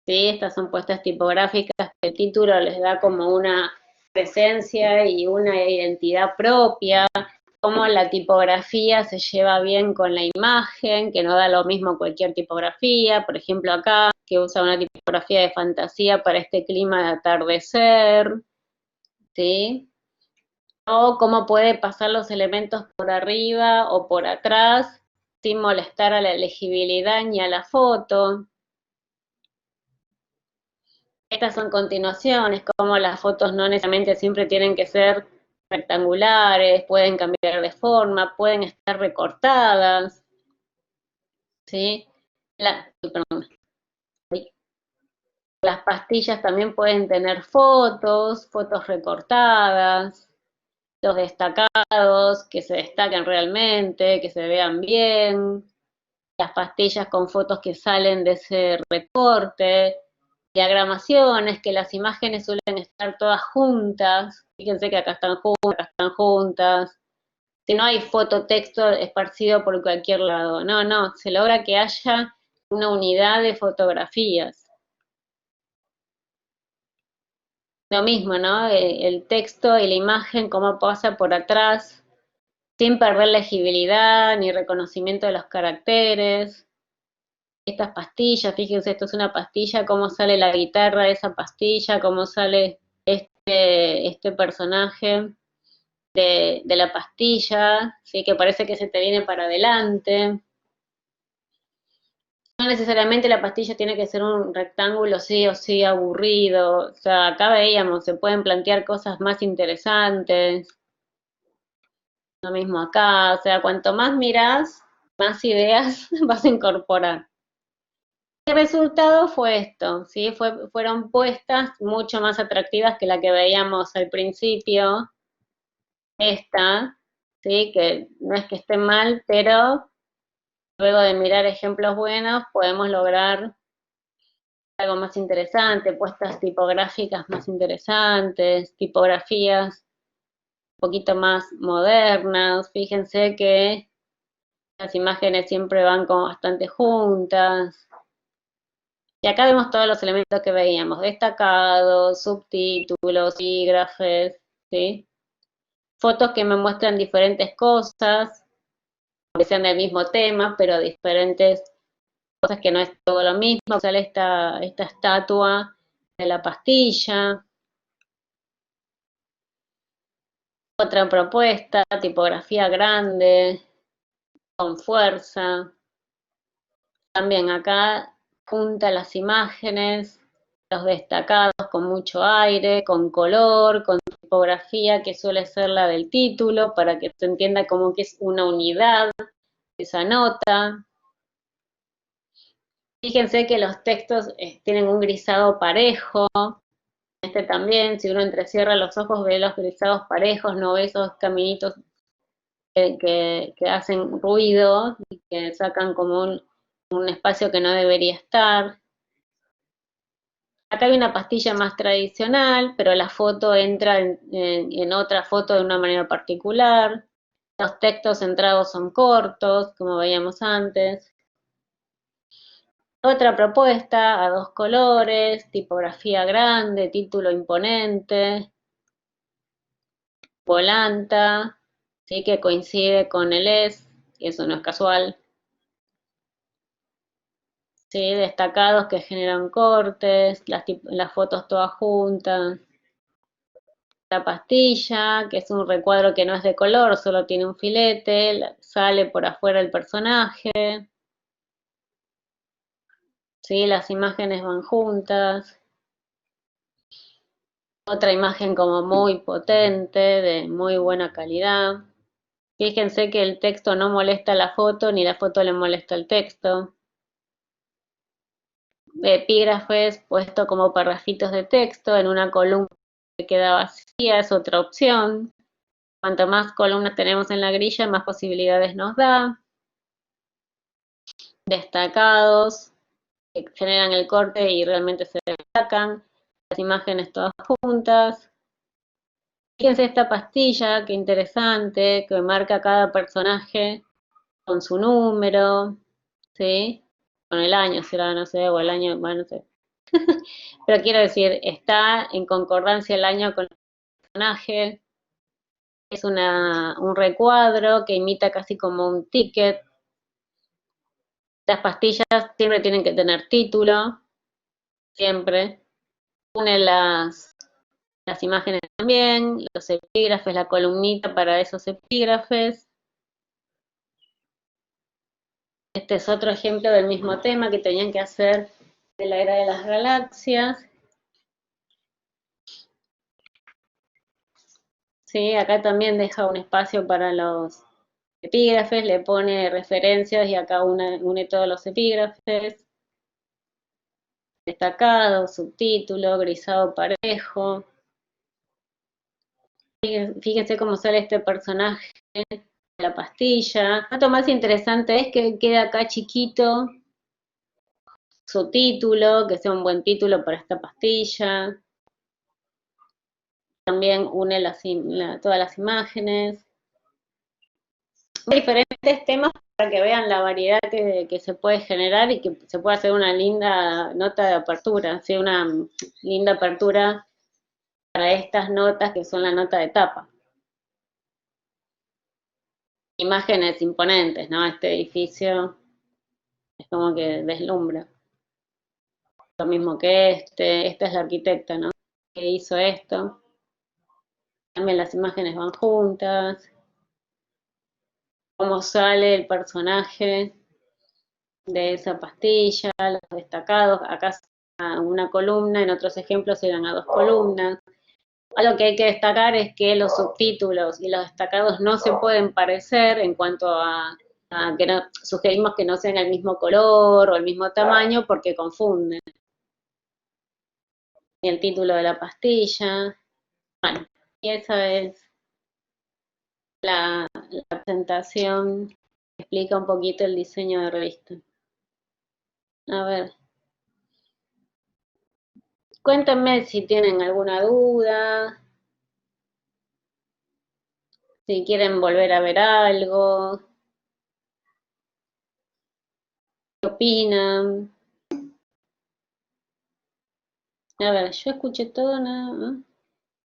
S1: ¿sí? Estas son puestas tipográficas que el título les da como una presencia y una identidad propia, cómo la tipografía se lleva bien con la imagen, que no da lo mismo cualquier tipografía, por ejemplo acá, que usa una tipografía de fantasía para este clima de atardecer, ¿sí? O cómo puede pasar los elementos por arriba o por atrás sin molestar a la legibilidad ni a la foto. Estas son continuaciones, como las fotos no necesariamente siempre tienen que ser rectangulares, pueden cambiar de forma, pueden estar recortadas, ¿sí? Perdón. Las pastillas también pueden tener fotos recortadas, los destacados, que se destaquen realmente, que se vean bien, las pastillas con fotos que salen de ese recorte, diagramaciones, que las imágenes suelen estar todas juntas, fíjense que acá están juntas, acá están juntas, si no hay fototexto esparcido por cualquier lado, no, se logra que haya una unidad de fotografías. Lo mismo, ¿no? El texto y la imagen, cómo pasa por atrás, sin perder legibilidad ni reconocimiento de los caracteres. Estas pastillas, fíjense, esto es una pastilla, cómo sale la guitarra de esa pastilla, cómo sale este personaje de la pastilla, ¿sí? Que parece que se te viene para adelante. No necesariamente la pastilla tiene que ser un rectángulo sí o sí aburrido, o sea, acá veíamos, se pueden plantear cosas más interesantes. Lo mismo acá, o sea, cuanto más mirás, más ideas vas a incorporar. El resultado fue esto, ¿sí? Fueron puestas mucho más atractivas que la que veíamos al principio, esta, ¿sí? Que no es que esté mal, pero luego de mirar ejemplos buenos podemos lograr algo más interesante, puestas tipográficas más interesantes, tipografías un poquito más modernas. Fíjense que las imágenes siempre van como bastante juntas. Y acá vemos todos los elementos que veíamos, destacados, subtítulos, sígrafes, ¿sí? Fotos que me muestran diferentes cosas, que sean del mismo tema, pero diferentes cosas que no es todo lo mismo. Sale esta estatua de la pastilla. Otra propuesta, tipografía grande, con fuerza. También acá junta las imágenes, los destacados con mucho aire, con color, con tipografía que suele ser la del título, para que se entienda como que es una unidad esa nota. Fíjense que los textos tienen un grisado parejo. Este también, si uno entrecierra los ojos, ve los grisados parejos, no ve esos caminitos que hacen ruido y que sacan como un espacio que no debería estar. Acá hay una pastilla más tradicional, pero la foto entra en otra foto de una manera particular. Los textos centrados son cortos, como veíamos antes. Otra propuesta a dos colores, tipografía grande, título imponente, volanta, ¿sí? Que coincide con el ES, y eso no es casual. ¿Sí? Destacados que generan cortes, las fotos todas juntas. La pastilla, que es un recuadro que no es de color, solo tiene un filete, sale por afuera el personaje. ¿Sí? Las imágenes van juntas. Otra imagen como muy potente, de muy buena calidad. Fíjense que el texto no molesta a la foto, ni la foto le molesta al texto. Epígrafes puesto como parrafitos de texto en una columna que queda vacía, es otra opción. Cuanto más columnas tenemos en la grilla, más posibilidades nos da. Destacados, que generan el corte y realmente se destacan. Las imágenes todas juntas. Fíjense esta pastilla, qué interesante, que marca cada personaje con su número, ¿sí? Con el año será, no sé, o el año, bueno, no sé. Pero quiero decir, está en concordancia el año con el personaje. Es un recuadro que imita casi como un ticket. Las pastillas siempre tienen que tener título, siempre. Une las imágenes también, los epígrafes, la columnita para esos epígrafes. Este es otro ejemplo del mismo tema que tenían que hacer de la era de las galaxias. Sí, acá también deja un espacio para los epígrafes, le pone referencias y acá une todos los epígrafes. Destacado, subtítulo, grisado parejo. Fíjense cómo sale este personaje de la pastilla. Lo más interesante es que queda acá chiquito su título, que sea un buen título para esta pastilla. También une todas las imágenes. Diferentes temas para que vean la variedad que se puede generar y que se puede hacer una linda nota de apertura, ¿sí? Una linda apertura para estas notas que son la nota de tapa. Imágenes imponentes, ¿no? Este edificio es como que deslumbra. Lo mismo que esta es la arquitecta, ¿no? Que hizo esto. También las imágenes van juntas. Cómo sale el personaje de esa pastilla, los destacados. Acá a una columna, en otros ejemplos eran a dos columnas. Algo que hay que destacar es que los subtítulos y los destacados no se pueden parecer en cuanto a que no, sugerimos que no sean el mismo color o el mismo tamaño porque confunden. Y el título de la pastilla. Bueno, y esa es la presentación que explica un poquito el diseño de revista. A ver. Cuéntenme si tienen alguna duda, si quieren volver a ver algo, qué opinan. A ver, yo escuché todo nada más.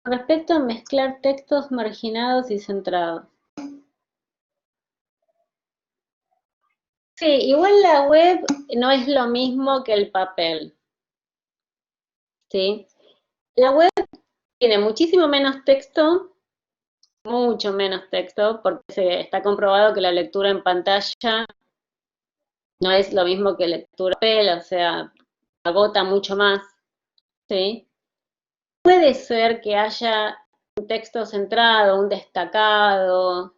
S1: Con respecto a mezclar textos marginados y centrados. Sí, igual la web no es lo mismo que el papel. ¿Sí? La web tiene muchísimo menos texto, mucho menos texto, porque está comprobado que la lectura en pantalla No es lo mismo que lectura de papel, o sea, agota mucho más, ¿sí? Puede ser que haya un texto centrado, un destacado,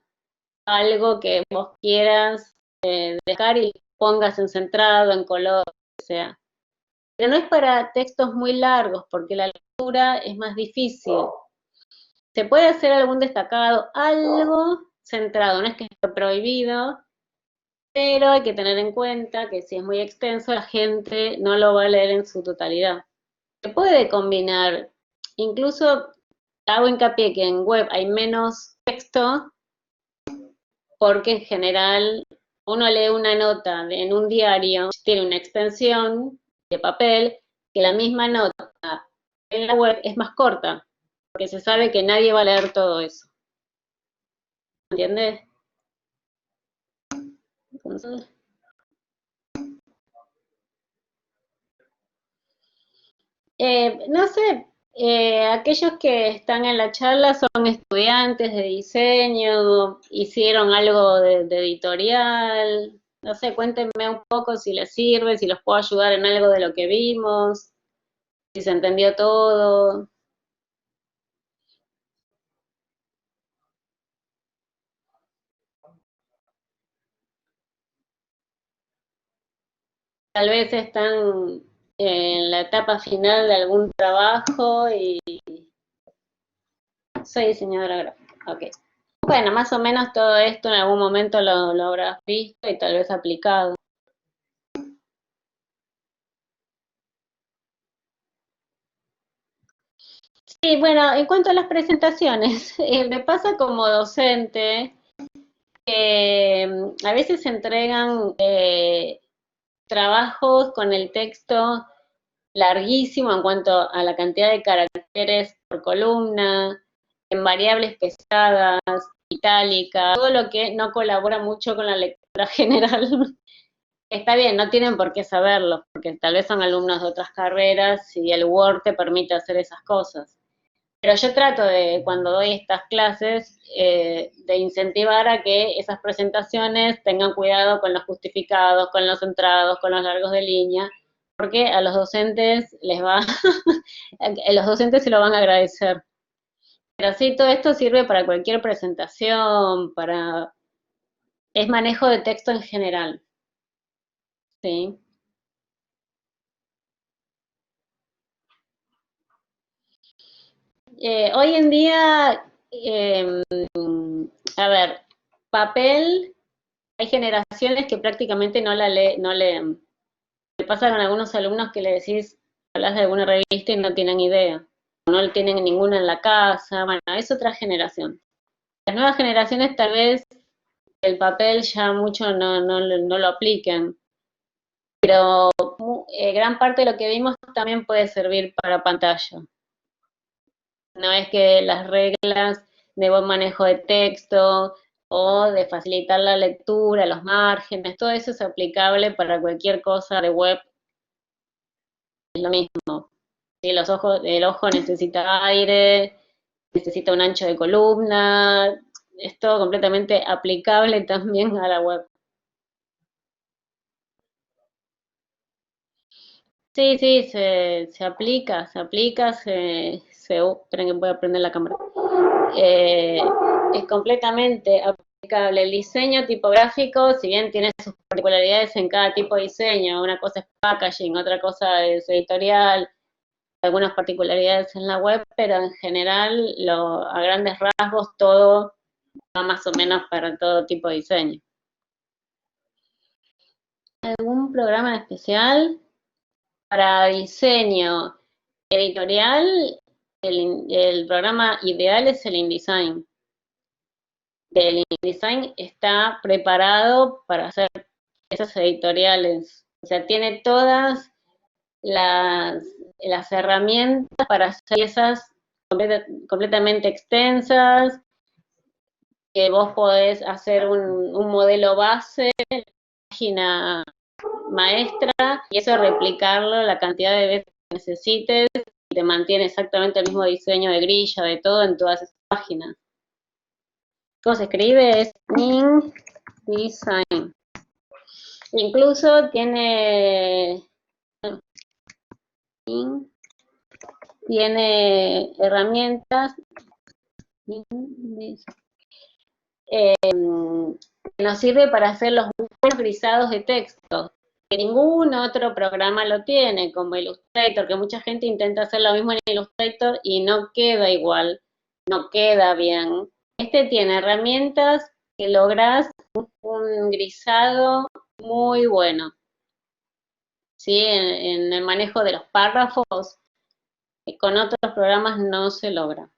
S1: algo que vos quieras dejar y pongas en centrado, en color, o sea. Pero no es para textos muy largos, porque la lectura es más difícil. Se puede hacer algún destacado, algo centrado, no es que esté prohibido, pero hay que tener en cuenta que si es muy extenso, la gente no lo va a leer en su totalidad. Se puede combinar, incluso hago hincapié que en web hay menos texto, porque en general uno lee una nota en un diario, tiene una extensión de papel, que la misma nota en la web es más corta, porque se sabe que nadie va a leer todo eso. ¿Entiendes? Entonces, no sé, aquellos que están en la charla son estudiantes de diseño, hicieron algo de editorial, no sé, cuéntenme un poco si les sirve, si los puedo ayudar en algo de lo que vimos, si se entendió todo. Tal vez están en la etapa final de algún trabajo y soy diseñadora gráfica. Ok. Bueno, más o menos todo esto en algún momento lo habrás visto y tal vez aplicado. Sí, bueno, en cuanto a las presentaciones, me pasa como docente que a veces se entregan trabajos con el texto larguísimo en cuanto a la cantidad de caracteres por columna, en variables pesadas, itálicas, todo lo que no colabora mucho con la lectura general. Está bien, no tienen por qué saberlo, porque tal vez son alumnos de otras carreras y el Word te permite hacer esas cosas. Pero yo trato de, cuando doy estas clases, de incentivar a que esas presentaciones tengan cuidado con los justificados, con los centrados, con los largos de línea, porque a los docentes les va, los docentes se lo van a agradecer. Pero sí, todo esto sirve para cualquier presentación, es manejo de texto en general, ¿sí? Hoy en día, a ver, papel, hay generaciones que prácticamente no leen. Me pasa con algunos alumnos que le decís, hablas de alguna revista y no tienen idea, no tienen ninguna en la casa, bueno, es otra generación. Las nuevas generaciones tal vez el papel ya mucho no lo apliquen, pero gran parte de lo que vimos también puede servir para pantalla. No es que las reglas de buen manejo de texto o de facilitar la lectura, los márgenes, todo eso es aplicable para cualquier cosa de web, es lo mismo. Sí, el ojo necesita aire, necesita un ancho de columna, es todo completamente aplicable también a la web. Sí, sí, esperen que voy a prender la cámara. Eh, es completamente aplicable. El diseño tipográfico, si bien tiene sus particularidades en cada tipo de diseño, una cosa es packaging, otra cosa es editorial, algunas particularidades en la web, pero en general, a grandes rasgos, todo va más o menos para todo tipo de diseño. ¿Algún programa en especial? Para diseño editorial, el programa ideal es el InDesign. El InDesign está preparado para hacer esas editoriales. O sea, tiene todas las herramientas para hacer piezas completamente extensas, que vos podés hacer un modelo base, página maestra, y eso replicarlo la cantidad de veces que necesites y te mantiene exactamente el mismo diseño de grilla, de todo en todas esas páginas. ¿Cómo se escribe? Es InDesign. Incluso tiene herramientas que nos sirve para hacer los buenos grisados de texto, que ningún otro programa lo tiene, como Illustrator, que mucha gente intenta hacer lo mismo en Illustrator y no queda igual, no queda bien. Este tiene herramientas que logras un grisado muy bueno. ¿Sí? En el manejo de los párrafos, con otros programas no se logra.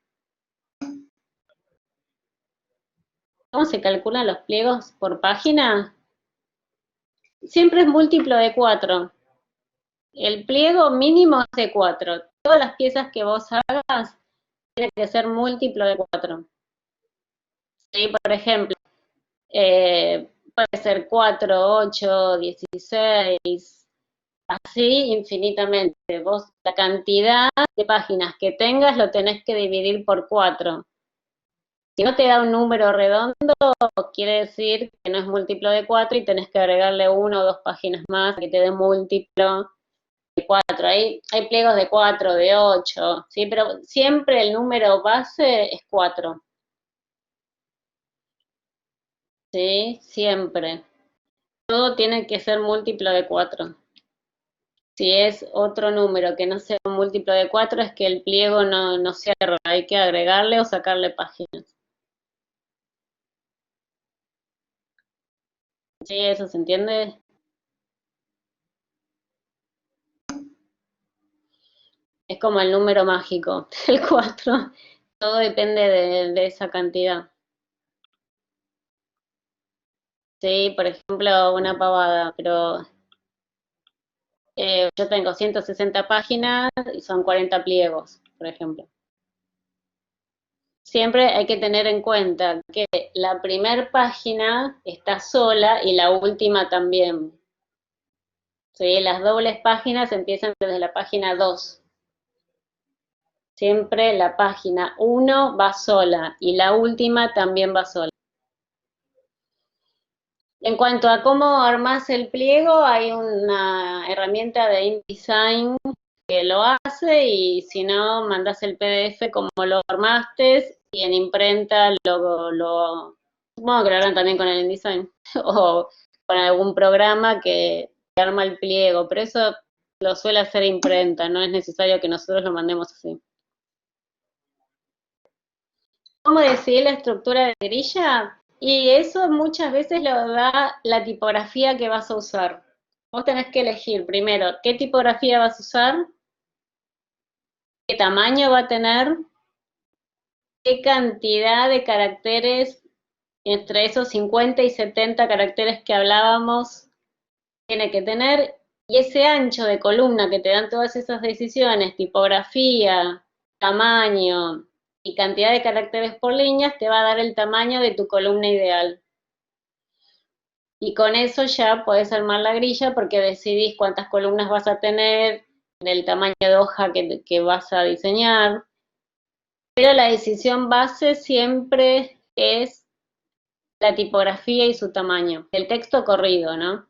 S1: ¿Cómo se calculan los pliegos por página? Siempre es múltiplo de 4. El pliego mínimo es de 4. Todas las piezas que vos hagas tienen que ser múltiplo de 4. ¿Sí? Por ejemplo, puede ser 4, 8, 16, así infinitamente. Vos la cantidad de páginas que tengas lo tenés que dividir por 4. Si no te da un número redondo, quiere decir que no es múltiplo de 4 y tenés que agregarle 1 o 2 páginas más que te dé múltiplo de 4. Hay pliegos de 4, de 8, ¿sí? Pero siempre el número base es 4. ¿Sí? Siempre. Todo tiene que ser múltiplo de 4. Si es otro número que no sea un múltiplo de 4, es que el pliego no cierra. Hay que agregarle o sacarle páginas. ¿Sí? ¿Eso se entiende? Es como el número mágico, el 4. Todo depende de esa cantidad. Sí, por ejemplo, una pavada, pero yo tengo 160 páginas y son 40 pliegos, por ejemplo. Siempre hay que tener en cuenta que la primera página está sola y la última también. ¿Sí? Las dobles páginas empiezan desde la página 2. Siempre la página 1 va sola y la última también va sola. En cuanto a cómo armás el pliego, hay una herramienta de InDesign que lo hace y si no, mandas el PDF como lo armaste y en imprenta supongo que lo harán también con el InDesign o con algún programa que arma el pliego, pero eso lo suele hacer imprenta, no es necesario que nosotros lo mandemos así. ¿Cómo decidir la estructura de grilla? Y eso muchas veces lo da la tipografía que vas a usar. Vos tenés que elegir primero qué tipografía vas a usar, qué tamaño va a tener, qué cantidad de caracteres entre esos 50 y 70 caracteres que hablábamos tiene que tener, y ese ancho de columna que te dan todas esas decisiones, tipografía, tamaño y cantidad de caracteres por líneas, te va a dar el tamaño de tu columna ideal. Y con eso ya podés armar la grilla porque decidís cuántas columnas vas a tener, del tamaño de hoja que vas a diseñar. Pero la decisión base siempre es la tipografía y su tamaño. El texto corrido, ¿no?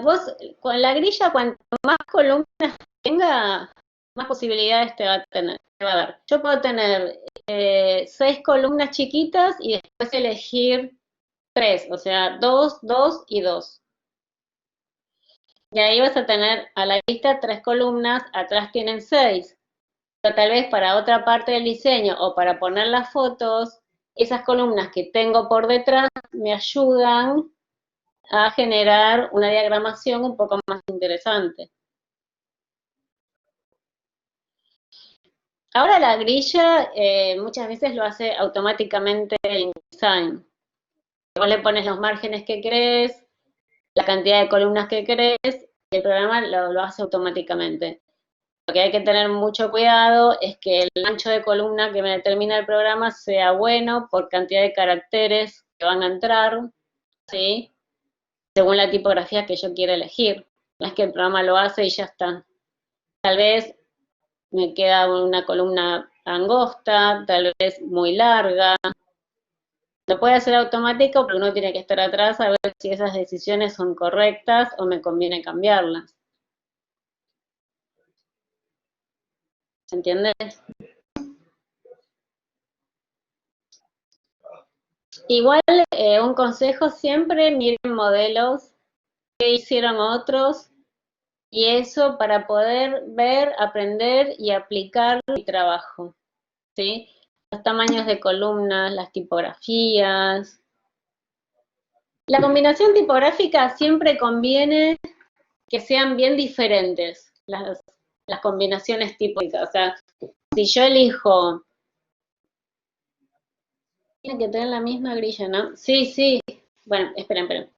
S1: Vos con la grilla, cuanto más columnas tenga, más posibilidades te va a dar. Yo puedo tener 6 columnas chiquitas y después elegir 3, o sea, 2, 2 y 2. Y ahí vas a tener a la vista 3 columnas, atrás tienen 6. Pero tal vez para otra parte del diseño o para poner las fotos, esas columnas que tengo por detrás me ayudan a generar una diagramación un poco más interesante. Ahora la grilla muchas veces lo hace automáticamente el InDesign. Vos le pones los márgenes que querés, la cantidad de columnas que querés, y el programa lo hace automáticamente. Lo que hay que tener mucho cuidado es que el ancho de columna que me determina el programa sea bueno por cantidad de caracteres que van a entrar, ¿sí? Según la tipografía que yo quiera elegir. No es que el programa lo hace y ya está. Tal vez me queda una columna angosta, tal vez muy larga. Lo puede hacer automático, pero uno tiene que estar atrás a ver si esas decisiones son correctas o me conviene cambiarlas. ¿Se entiende? Igual, un consejo, siempre miren modelos que hicieron otros y eso para poder ver, aprender y aplicar mi trabajo, ¿sí? Los tamaños de columnas, las tipografías. La combinación tipográfica siempre conviene que sean bien diferentes las combinaciones tipográficas. O sea, si yo elijo, tiene que tener la misma grilla, ¿no? Sí, sí. Bueno, esperen.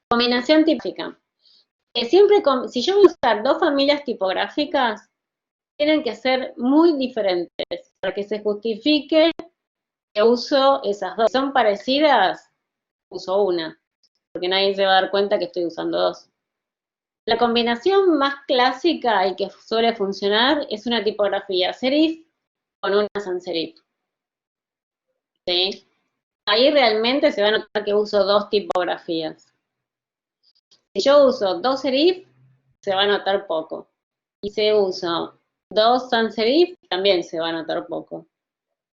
S1: Combinación tipográfica. Siempre, si yo voy a usar dos familias tipográficas, tienen que ser muy diferentes para que se justifique que uso esas dos. Si son parecidas, uso una, porque nadie se va a dar cuenta que estoy usando dos. La combinación más clásica y que suele funcionar es una tipografía serif con una sans serif. ¿Sí? Ahí realmente se va a notar que uso dos tipografías. Si yo uso dos serif, se va a notar poco. Y si uso dos sans serif, también se va a notar poco.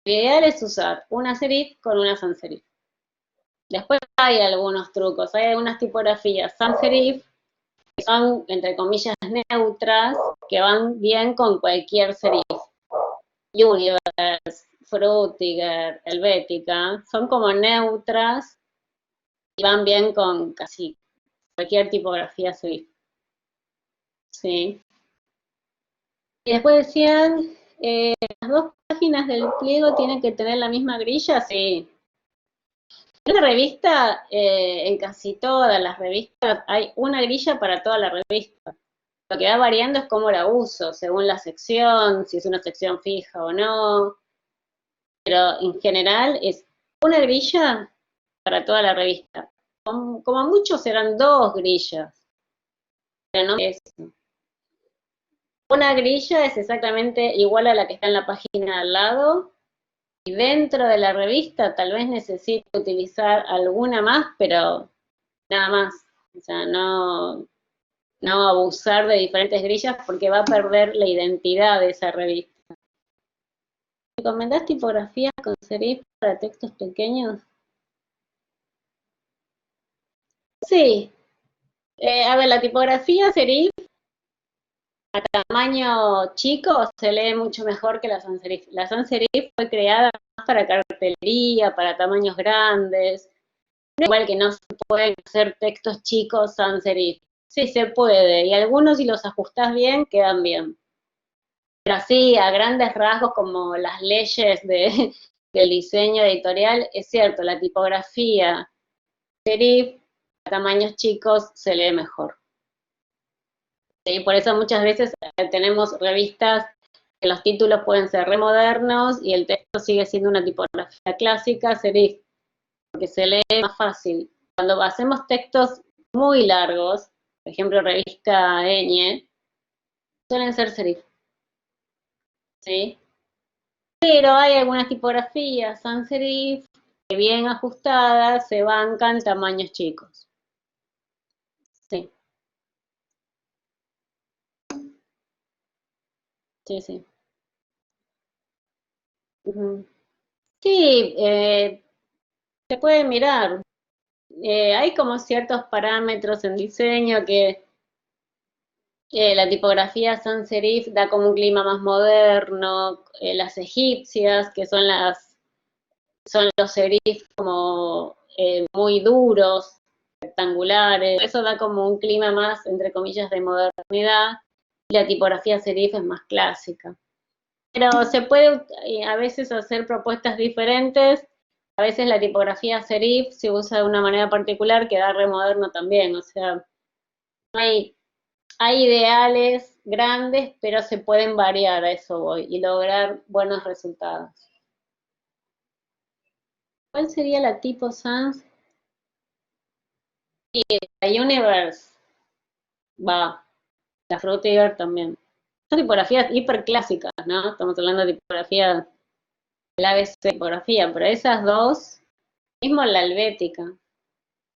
S1: Lo ideal es usar una serif con una sans serif. Después hay algunos trucos, hay algunas tipografías sans serif que son, entre comillas, neutras, que van bien con cualquier serif. Universe, Frutiger, Helvética, son como neutras y van bien con casi cualquier tipografía serif. Sí. Y después decían, las dos páginas del pliego tienen que tener la misma grilla, sí. En una revista, en casi todas las revistas, hay una grilla para toda la revista. Lo que va variando es cómo la uso, según la sección, si es una sección fija o no. Pero en general es una grilla para toda la revista. Como mucho serán dos grillas, pero no es. Una grilla es exactamente igual a la que está en la página al lado, y dentro de la revista tal vez necesite utilizar alguna más, pero nada más. O sea, no abusar de diferentes grillas porque va a perder la identidad de esa revista. ¿Recomendás tipografías con serif para textos pequeños? Sí. A ver, la tipografía serif a tamaño chico se lee mucho mejor que la sans serif. La sans serif fue creada más para cartelería, para tamaños grandes. No, igual que no se pueden hacer textos chicos sans serif. Sí se puede, y algunos si los ajustás bien, quedan bien. Pero así, a grandes rasgos, como las leyes del diseño editorial, es cierto, la tipografía serif a tamaños chicos se lee mejor. ¿Sí? Por eso muchas veces tenemos revistas que los títulos pueden ser remodernos y el texto sigue siendo una tipografía clásica, serif, porque se lee más fácil. Cuando hacemos textos muy largos, por ejemplo, revista Ñ, suelen ser serif, ¿sí? Pero hay algunas tipografías sans serif que bien ajustadas se bancan tamaños chicos. Sí, sí, sí. Ujú. Sí, se puede mirar. Hay como ciertos parámetros en diseño que la tipografía sans serif da como un clima más moderno, las egipcias, que son los serif como muy duros, rectangulares, eso da como un clima más, entre comillas, de modernidad, y la tipografía serif es más clásica. Pero se puede a veces hacer propuestas diferentes. A veces la tipografía serif se usa de una manera particular que da remoderno también. O sea, hay, hay ideales grandes, pero se pueden variar, a eso voy, y lograr buenos resultados. ¿Cuál sería la tipo sans? Y la Universe va, la Frutiger también. Son tipografías hiperclásicas, ¿no? Estamos hablando de tipografía, la ABC tipografía, pero esas dos Mismo la helvética,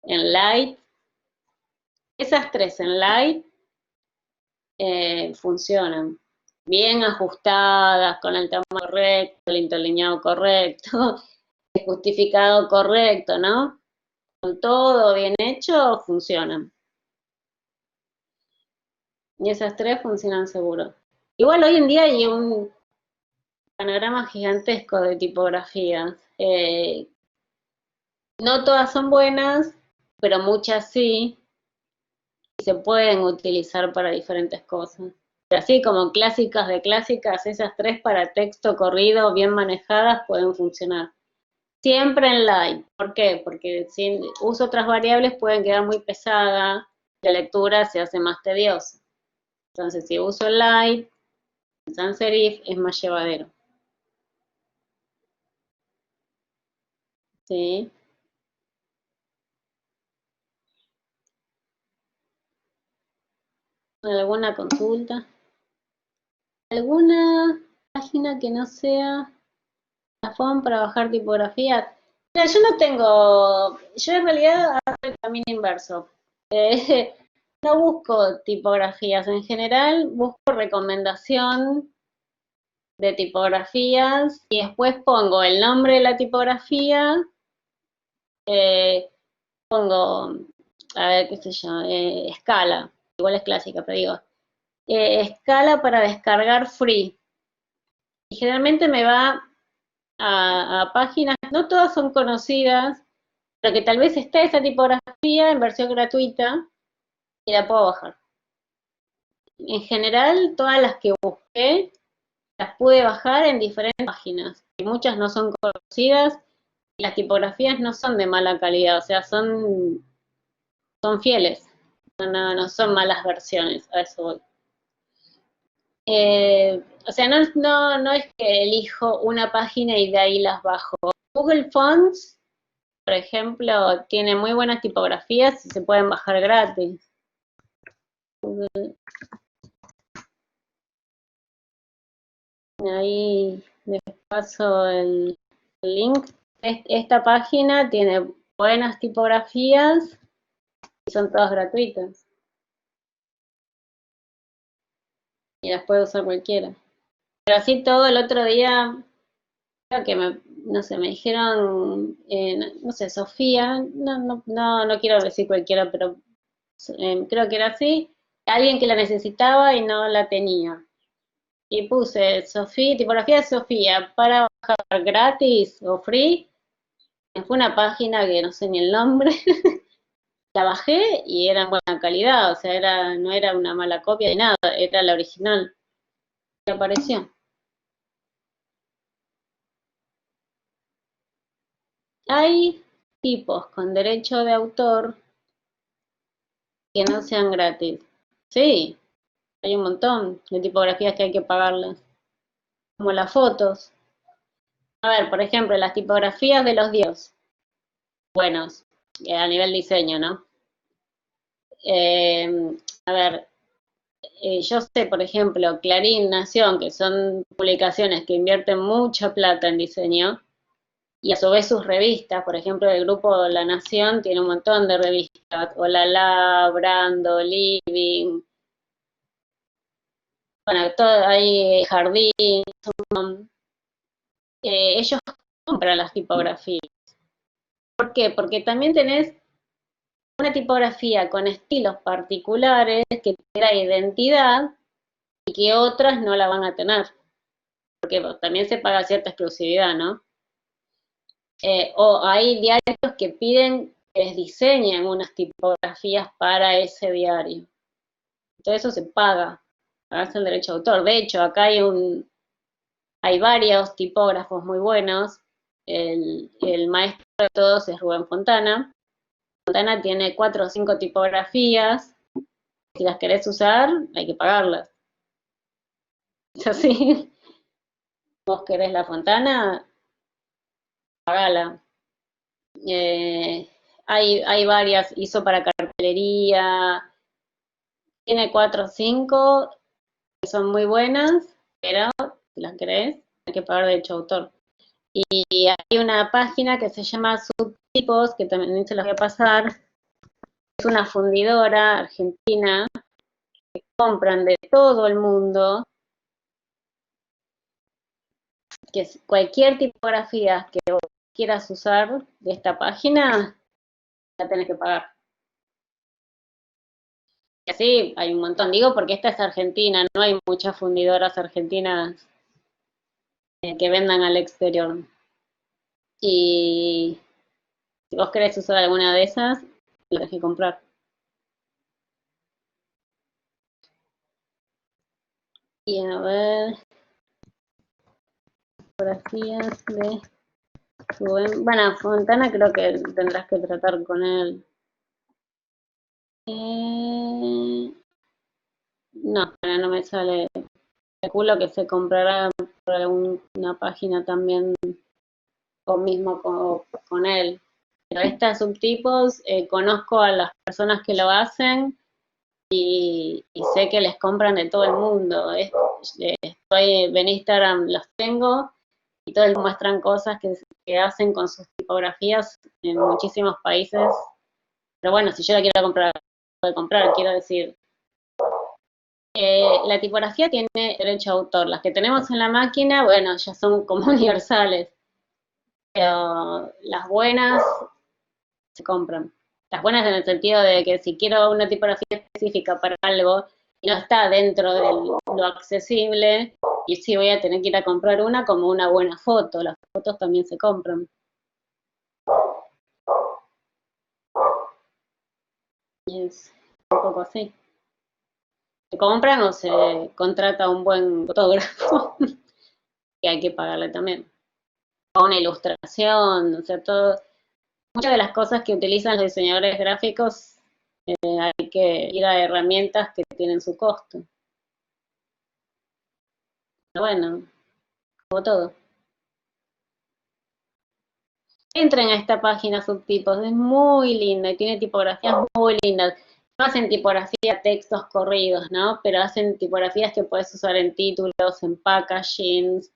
S1: en light, esas tres en light funcionan. Bien ajustadas, con el tamaño correcto, el interlineado correcto, el justificado correcto, ¿no? Con todo bien hecho, funcionan. Y esas tres funcionan seguro. Igual hoy en día hay un panorama gigantesco de tipografías. No todas son buenas, pero muchas sí, y se pueden utilizar para diferentes cosas. Pero así como clásicas de clásicas, esas tres para texto corrido, bien manejadas, pueden funcionar. Siempre en light. ¿Por qué? Porque si uso otras variables pueden quedar muy pesadas, la lectura se hace más tediosa. Entonces, si uso light, en sans serif es más llevadero. ¿Sí? ¿Alguna consulta? ¿Alguna página que no sea la forma para bajar tipografía? Mira, yo no tengo, yo en realidad hago el camino inverso. No busco tipografías en general, busco recomendación de tipografías y después pongo el nombre de la tipografía, eh, pongo, a ver qué sé yo, escala, igual es clásica, pero digo, escala para descargar free. Y generalmente me va a páginas, no todas son conocidas, pero que tal vez está esa tipografía en versión gratuita y la puedo bajar. En general, todas las que busqué las pude bajar en diferentes páginas. Y muchas no son conocidas y las tipografías no son de mala calidad, o sea, son fieles. No son malas versiones, a eso voy. O sea, no es que elijo una página y de ahí las bajo. Google Fonts, por ejemplo, tiene muy buenas tipografías y se pueden bajar gratis. Ahí les paso el link. Esta página tiene buenas tipografías y son todas gratuitas. Y las puede usar cualquiera. Pero así todo el otro día, creo que no sé, me dijeron, no sé, Sofía, no quiero decir cualquiera, pero creo que era así, alguien que la necesitaba y no la tenía. Y puse Sofía, tipografía de Sofía para bajar gratis o free. Fue una página que no sé ni el nombre. La bajé y era en buena calidad, o sea, no era una mala copia de nada, era la original. Me apareció. Hay tipos con derecho de autor que no sean gratis. Sí, hay un montón de tipografías que hay que pagarlas, como las fotos. A ver, por ejemplo, las tipografías de los dios, buenos, a nivel diseño, ¿no? A ver, yo sé, por ejemplo, Clarín, Nación, que son publicaciones que invierten mucha plata en diseño, y a su vez sus revistas, por ejemplo, el grupo La Nación tiene un montón de revistas, Olala, Brando, Living, bueno, todo, hay Jardín, ellos compran las tipografías. ¿Por qué? Porque también tenés una tipografía con estilos particulares que te da identidad y que otras no la van a tener, porque también se paga cierta exclusividad, ¿no? O hay diarios que piden que les diseñen unas tipografías para ese diario. Todo eso se paga, pagas el derecho de autor. De hecho, acá hay varios tipógrafos muy buenos. El maestro de todos es Rubén Fontana. Fontana tiene 4 o 5 tipografías. Si las querés usar, hay que pagarlas. Es así. Vos querés la Fontana, pagala. Hay varias, hizo para cartelería, tiene 4 o 5 que son muy buenas, pero si las querés, hay que pagar derecho de autor. Y hay una página que se llama tipos, que también se los voy a pasar, es una fundidora argentina, compran de todo el mundo, que cualquier tipografía que vos quieras usar de esta página, la tenés que pagar. Y así hay un montón, digo porque esta es Argentina, no hay muchas fundidoras argentinas que vendan al exterior. Y si vos querés usar alguna de esas, la tenés que comprar. Y a ver, fotografías de Rubén. Bueno, Fontana creo que tendrás que tratar con él. No, pero no me sale. Calculo que se comprará por alguna página también o mismo con él. Pero estos subtipos, conozco a las personas que lo hacen y sé que les compran de todo el mundo. Estoy en Instagram, los tengo y todos muestran cosas que hacen con sus tipografías en muchísimos países. Pero bueno, si yo la quiero comprar, puedo comprar, quiero decir. La tipografía tiene derecho a autor. Las que tenemos en la máquina, bueno, ya son como universales. Pero las buenas se compran. Las buenas en el sentido de que si quiero una tipografía específica para algo y no está dentro de lo accesible, y sí voy a tener que ir a comprar una como una buena foto. Las fotos también se compran. Y es un poco así. Se compran o se contrata un buen fotógrafo, que hay que pagarle también. O una ilustración, o sea, todo. Muchas de las cosas que utilizan los diseñadores gráficos hay que ir a herramientas que tienen su costo. Pero bueno, como todo. Entren a esta página subtipos, es muy linda y tiene tipografías muy lindas. No hacen tipografía textos corridos, ¿no? Pero hacen tipografías que puedes usar en títulos, en packagings,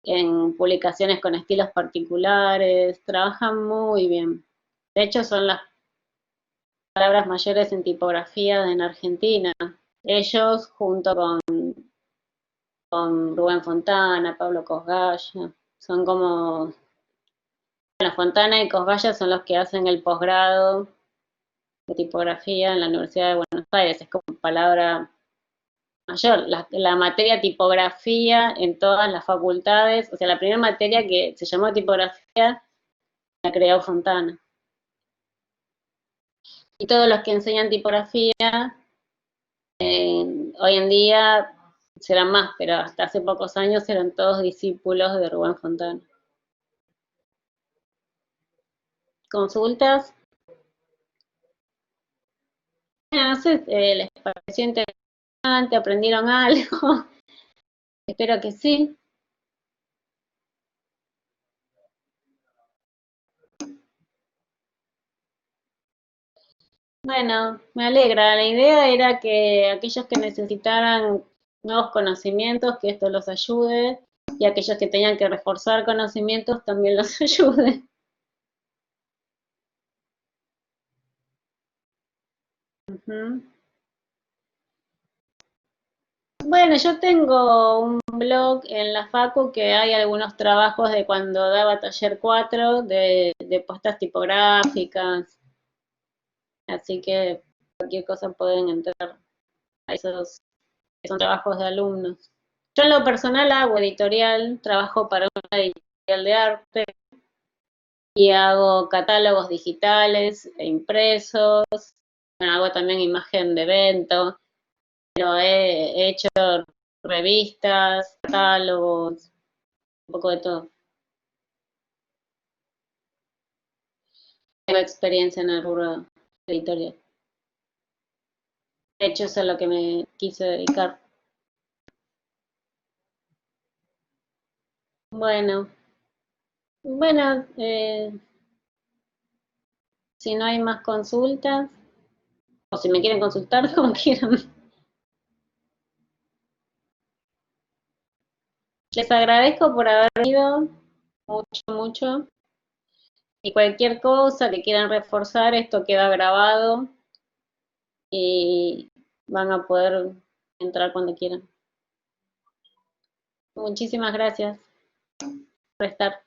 S1: en publicaciones con estilos particulares. Trabajan muy bien. De hecho, son las palabras mayores en tipografía en Argentina. Ellos, junto con Rubén Fontana, Pablo Cosgaya, son como. Bueno, Fontana y Cosgaya son los que hacen el posgrado de tipografía en la Universidad de Buenos Aires. Es como palabra mayor. La materia tipografía en todas las facultades, o sea, la primera materia que se llamó tipografía la creó Fontana. Y todos los que enseñan tipografía, hoy en día serán más, pero hasta hace pocos años eran todos discípulos de Rubén Fontana. Consultas, no sé, les pareció interesante, aprendieron algo, espero que sí. Bueno, me alegra. La idea era que aquellos que necesitaran nuevos conocimientos, que esto los ayude, y aquellos que tenían que reforzar conocimientos también los ayude. Ujú. Bueno, yo tengo un blog en la Facu que hay algunos trabajos de cuando daba taller 4 de postas tipográficas, así que cualquier cosa pueden entrar a esos que son trabajos de alumnos. Yo en lo personal hago editorial, trabajo para una editorial de arte y hago catálogos digitales e impresos, bueno, hago también imagen de evento, pero he hecho revistas, catálogos, un poco de todo. Tengo experiencia en el rubro editorial. De hecho, eso es a lo que me quise dedicar. Bueno, bueno, si no hay más consultas, o si me quieren consultar, como quieran. Les agradezco por haber venido mucho, mucho. Y cualquier cosa que quieran reforzar, esto queda grabado y van a poder entrar cuando quieran. Muchísimas gracias por estar.